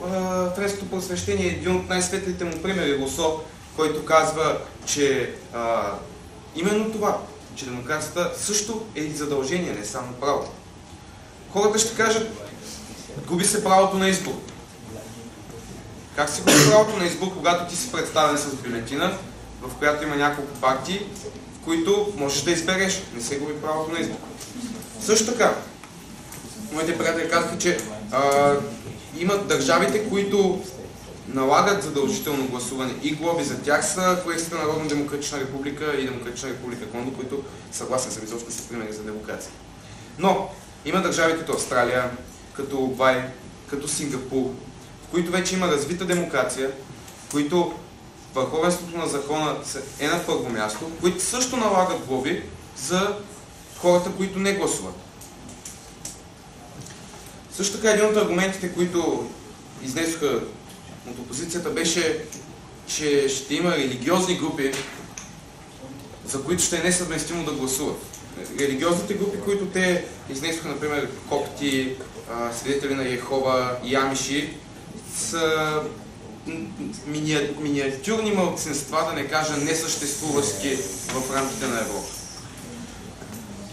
френското просвещение, един от най-светлите му примери, Русо, който казва, че именно това, че демокрацията също е и задължение, не само право. Хората ще кажат, губи се правото на избор. Как се губи правото на избор, когато ти си представен с бюлетина, в която има няколко партии, в които можеш да избереш, не се губи правото на избор. Също така, моите приятели казаха, че имат държавите, които налагат задължително гласуване и глоби за тях са Корейската народно-демократична република и Демократична република Конго, които съгласен съм изобщо са примери за демокрация. Но има държави като Австралия, като Уругвай, като Сингапур, в които вече има развита демокрация, в които върховенството на закона е на първо място, които също налагат глоби за хората, които не гласуват. Също така един от аргументите, които изнесоха от опозицията, беше, че ще има религиозни групи, за които ще е несъвместимо да гласуват. Религиозните групи, които те изнесоха, например, копти, свидетели на Йехова и амиши, са миниатюрни малцинства, да не кажа несъществуващи в рамките на Европа.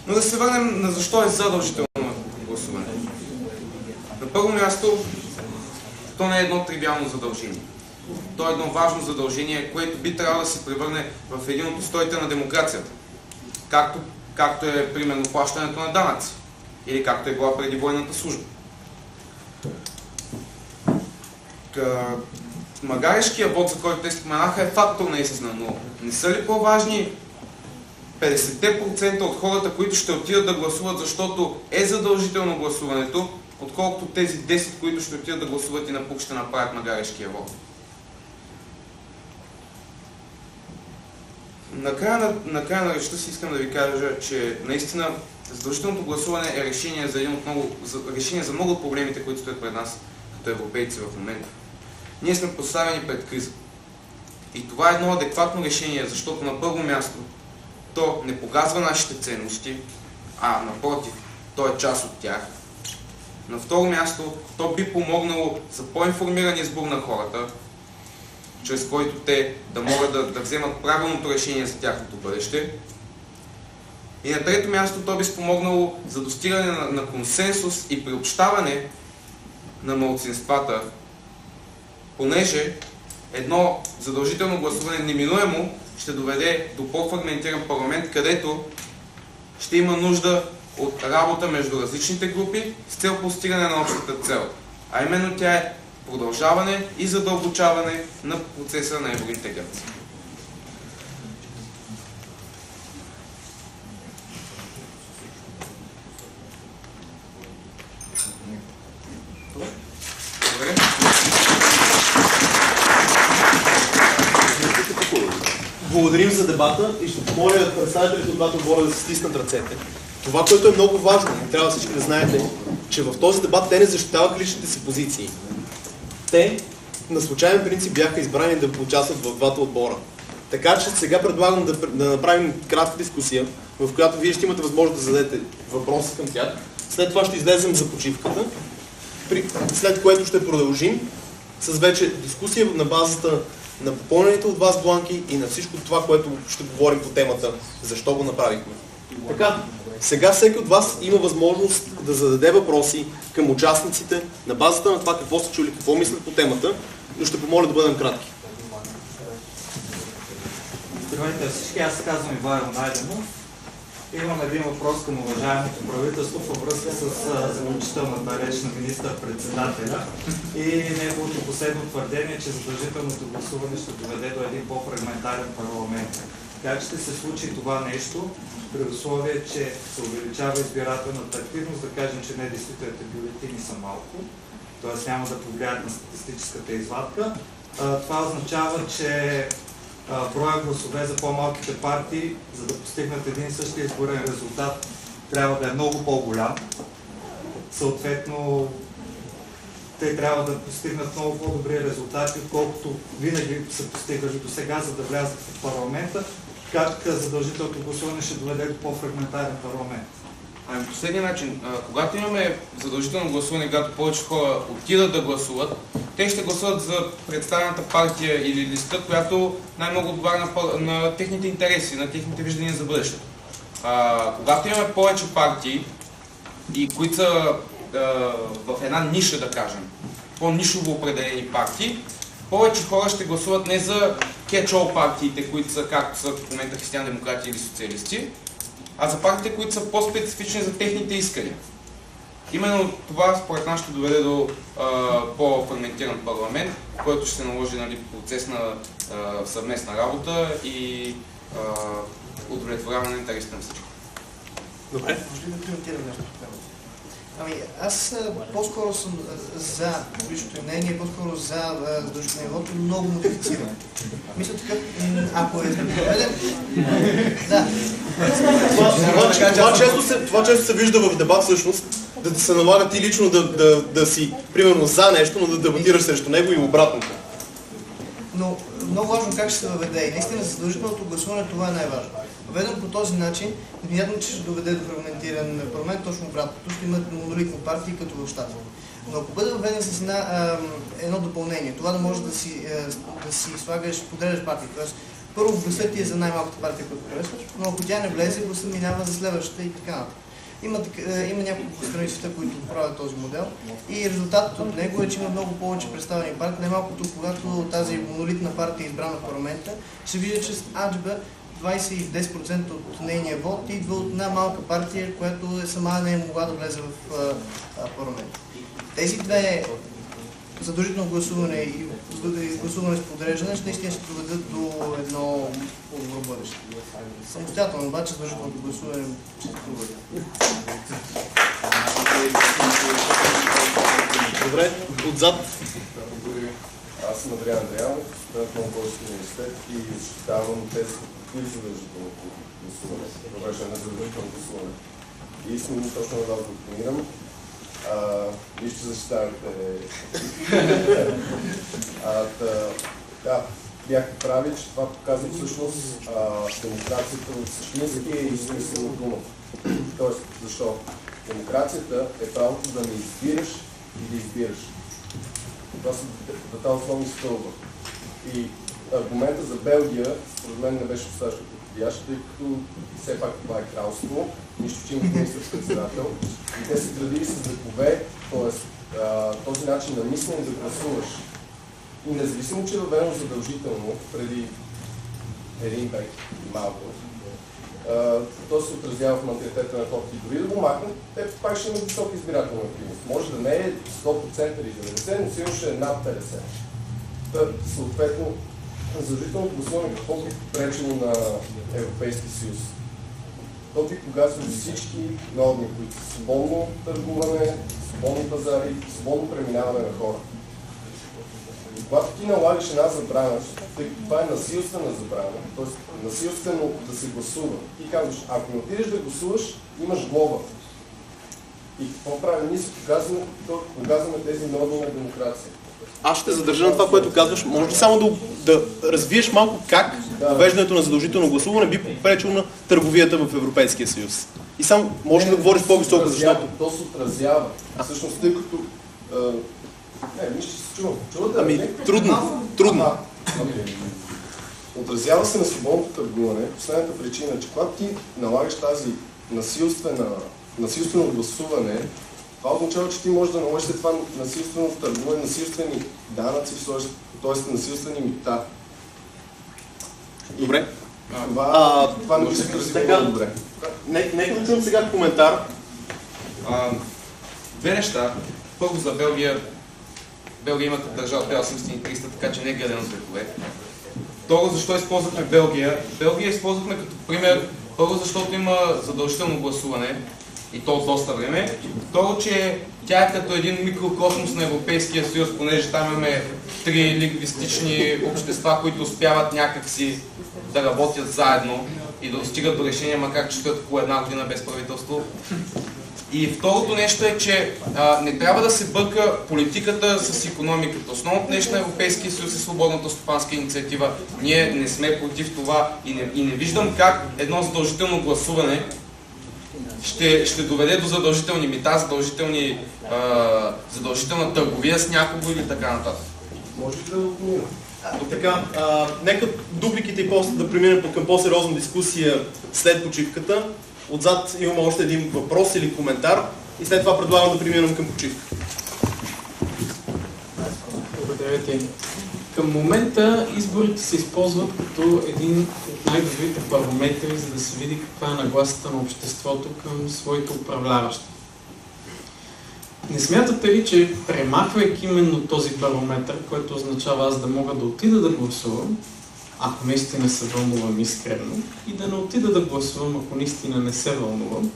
Но да се върнем на защо е задължително гласуване. На първо място, то не е едно тривиално задължение. То е едно важно задължение, което би трябвало да се превърне в един от устоите на демокрацията. Както е, примерно, плащането на данъци. Или както е била преди военната служба. Магарешкият вод, за който те споменаха, е фактор наистина, но не са ли по-важни 50% от хората, които ще отидат да гласуват, защото е задължително гласуването, отколкото тези 10, които ще отидат да гласуват и напук ще направят магарешкия вод? накрая на речта си искам да ви кажа, че наистина задължителното гласуване е решение за много от проблемите, които стоят пред нас като европейци в момента. Ние сме поставени пред криза. И това е едно адекватно решение, защото на първо място то не погазва нашите ценности, а напротив, то е част от тях. На второ място, то би помогнало за по-информиран избор на хората, чрез който те да могат да вземат правилното решение за тяхното бъдеще. И на трето място, то би спомогнало за достигане на консенсус и приобщаване на малцинствата, понеже едно задължително гласуване неминуемо ще доведе до по-фрагментиран парламент, където ще има нужда от работа между различните групи с цел постигане на общата цел. А именно тя е продължаване и задълбочаване на процеса на евроинтеграция. Благодарим за дебата и ще помоля представителите от двата отбора да се стиснат ръцете. Това, което е много важно, трябва всички да знаете, че в този дебат те не защитаваха личните си позиции. Те на случайен принцип бяха избрани да участват в двата отбора. Така че сега предлагам да направим кратка дискусия, в която вие ще имате възможност да зададете въпроси към тях. След това ще излезем за почивката, след което ще продължим с вече дискусия на базата на попълнените от вас бланки и на всичко това, което ще говорим по темата, защо го направихме. Така, сега всеки от вас има възможност да зададе въпроси към участниците на базата на това какво са чули, какво мислят по темата, но ще помоля да бъдем кратки. Здравейте всички, аз се казвам Ивайло Найденов. Имам един въпрос към уважаемото правителство във връзка с заключителната реч на министър-председателя и неговото последно твърдение, че задължителното гласуване ще доведе до един по-фрагментарен парламент. Как ще се случи това нещо, при условие, че се увеличава избирателната активност, да кажем, че недействителните бюлетини са малко, т.е. няма да повлияят на статистическата извадка. Това означава, че броя гласове за по-малките партии, за да постигнат един същия изборен резултат, трябва да е много по-голям. Съответно, те трябва да постигнат много по-добри резултати, отколкото винаги са постигали до сега, за да влязат в парламента. Как задължителното гласуване ще доведе до по-фрагментарен парламент? Ами последния начин, когато имаме задължително гласуване, когато повече хора отидат да гласуват, те ще гласуват за представената партия или листа, която най-много отговаря на техните интереси, на техните виждания за бъдещето. Когато имаме повече партии, и които са в една ниша, да кажем, по-нишово определени партии, повече хора ще гласуват не за catch-all партиите, които са, както са в момента християн-демократи или социалисти, а за партиите, които са по-специфични за техните искания. Именно това според нас ще доведе до по-фрагментиран парламент, който ще се наложи, нали, процес на съвместна работа и удовлетворяване на интересите на всички. Добре. Може ли да коментирам нещо по темата? Ами, аз по-скоро съм за личното мнение, по-скоро за задължителния вот, много модифициран. Мисля така, ако е проведен... Да. Това често се вижда в дебат всъщност, да ти се налага ти лично да си, примерно, за нещо, но да дебатираш срещу него и обратното. Но много важно как ще се въведе. И наистина задължителното гласуване, това е най-важно. Въведен по този начин, непонятно, че ще доведе до фрагментиран парламент, точно обратното. Ще имат монолитни партии, като в щатите. Но ако бъде въведен с едно допълнение, това да можеш да си слагаш, подредаш партии. Тоест, първо гласът ти е за най-малката партия, която харесваш, но ако тя не влезе, гласът минава за следващата и така нататък. Има няколко страни в света, които правят този модел и резултатът от него е, че има много повече представени партии. Най-малкото, когато тази монолитна партия е избрана в парламента, се вижда, че с аджба 20 и 10% от нейния вод идва от една малка партия, която сама не е могла да влезе в парламент. Тези две задължително гласуване и гласуване с подреждане наистина ще доведат до едно по-добро бъдеще. Самостоятелно обаче задължителното гласуване ще се проведе. Добре, отзад. Аз съм Адриан Андреянов, студент на Българския университет и защитавам тезата и задължителното гласуване, въвеждане на задължително гласуване. И искам точно да вас допълнирам. Вие ще защитавате. Да, бяхте прави, че това показва всъщност демокрацията в същинския и смисъл на думата. Тоест, защо? Демокрацията е правото да не избираш и да избираш. Това са двата основни стълба. И аргумента за Белгия, според мен, не беше достатъчно подходящ, тъй като все пак това е кралство, нищо, че имат министър-председател. И те са градили с векове, т.е. този начин на мислене да гласуваш. И независимо, че е въведено задължително преди един век и малко, то се отразява в менталитета на хората. И дори да го махнат, те пак ще имат висока избирателна активност. Може да не е 100% или 90%, но сигурно ще е над 50%. Съответно, задължителното гласуване какво би пречило на Европейския съюз? То би погасило всички норми, които са свободно търгуване, свободни пазари, свободно преминаване на хора. И когато ти налагаш една забрана, тъй като това е насилствена забрана, т.е. насилствено да се гласува, ти казваш, ако не отидеш да гласуваш, имаш глоба. И какво правим? Ние се погазваме тези норми на демокрация. Аз ще задържа на това, което казваш. Може ли само да развиеш малко как въвеждането на задължително гласуване би попречило на търговията в Европейския съюз? И само може да говориш по-високо, защото... То се отразява. Всъщност, тъй като... нищо се чува. Чувате? Трудно. Отразява се на свободното търгуване. Последната причина е, че когато ти налагаш тази насилствено гласуване, това означава, че ти можеш да наложиш след това насилствено търгуване, насилствени данъци, т.е. насилствени мита. Добре. Това не би се красиво добре. Нека да чуем сега коментар. Две неща. Първо за Белгия. Белгия има като държава 1830, така че не е гледано с векове. Второ, защо използвахме Белгия? Белгия използвахме като пример, първо защото има задължително гласуване и то от доста време. Второ, че тя е като един микрокосмос на Европейския съюз, понеже там имаме 3 лингвистични общества, които успяват някакси да работят заедно и да достигат до решения, макар че стоят около една година без правителство. И второто нещо е, че не трябва да се бърка политиката с икономиката. Основното нещо на Европейския съюз е свободната стопанска инициатива. Ние не сме против това и не виждам как едно задължително гласуване ще доведе до задължителни мита, задължителна търговия с някого или така нататък. Може да отмина. Така, нека дупликите и после да преминем към по-сериозна дискусия след почивката. Отзад имаме още един въпрос или коментар и след това предлагам да преминем към почивка. Благодаря ти. Към момента изборите се използват като един от най-добрите параметри, за да се види каква е нагласата на обществото към своите управляващи. Не смятате ли, че премахвайки именно този параметр, който означава аз да мога да отида да гласувам, ако наистина се вълнувам искрено, и да не отида да гласувам, ако наистина не се вълнувам,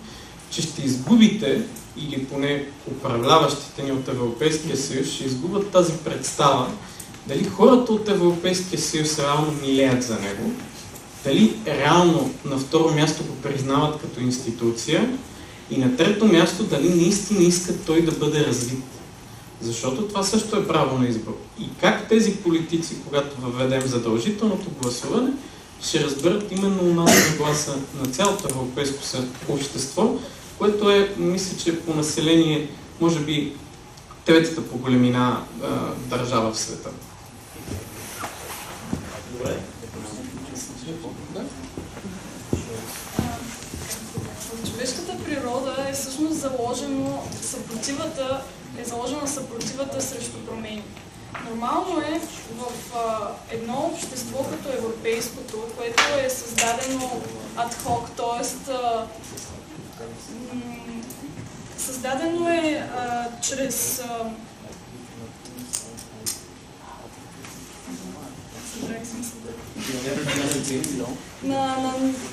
че ще изгубите, или поне управляващите ни от Европейския съюз, ще изгубят тази представа, дали хората от Европейския съюз реално милеят за него, дали реално на второ място го признават като институция и на трето място дали наистина искат той да бъде развит. Защото това също е право на избор. И как тези политици, когато въведем задължителното гласуване, ще разберат именно уната гласа на цялото европейско общество, което е, мисля, че по население, може би, третата по големина държава в света. Добре. В човешката природа е всъщност заложена съпротивата срещу промени. Нормално е в едно общество като европейското, което е създадено адхок, т.е. създадено е чрез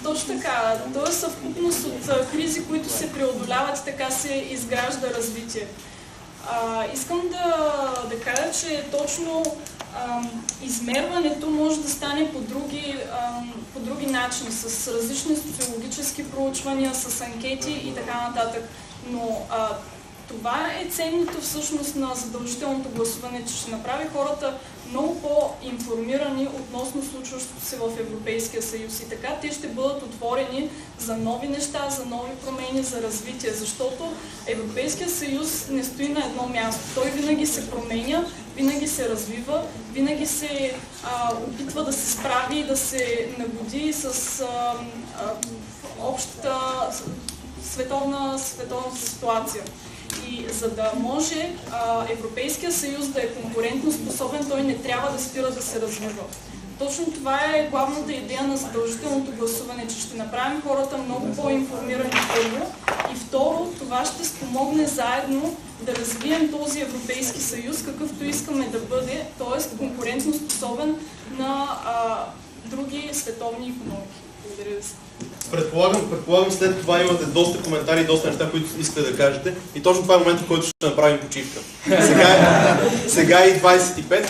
точно така. То е съвкупност от кризи, които се преодоляват и така се изгражда развитие. Искам да кажа, че точно измерването може да стане по други начини, с различни социологически проучвания, с анкети и така нататък. Но това е ценното всъщност на задължителното гласуване, че ще направи хората много по-информирани относно случващото се в Европейския съюз. И така те ще бъдат отворени за нови неща, за нови промени, за развитие, защото Европейския съюз не стои на едно място. Той винаги се променя, винаги се развива, винаги се опитва да се справи и да се нагоди с общата световна ситуация. И за да може Европейския съюз да е конкурентно способен, той не трябва да спира да се развива. Точно това е главната идея на задължителното гласуване, че ще направим хората много по-информирани първо и второ, това ще спомогне заедно да развием този Европейски съюз, какъвто искаме да бъде, т.е. конкурентно способен на други световни икономики. Благодаря ви. Предполагам след това имате доста коментари и доста неща, които искате да кажете. И точно това е моментът, в който ще направим почивка. Сега е 25.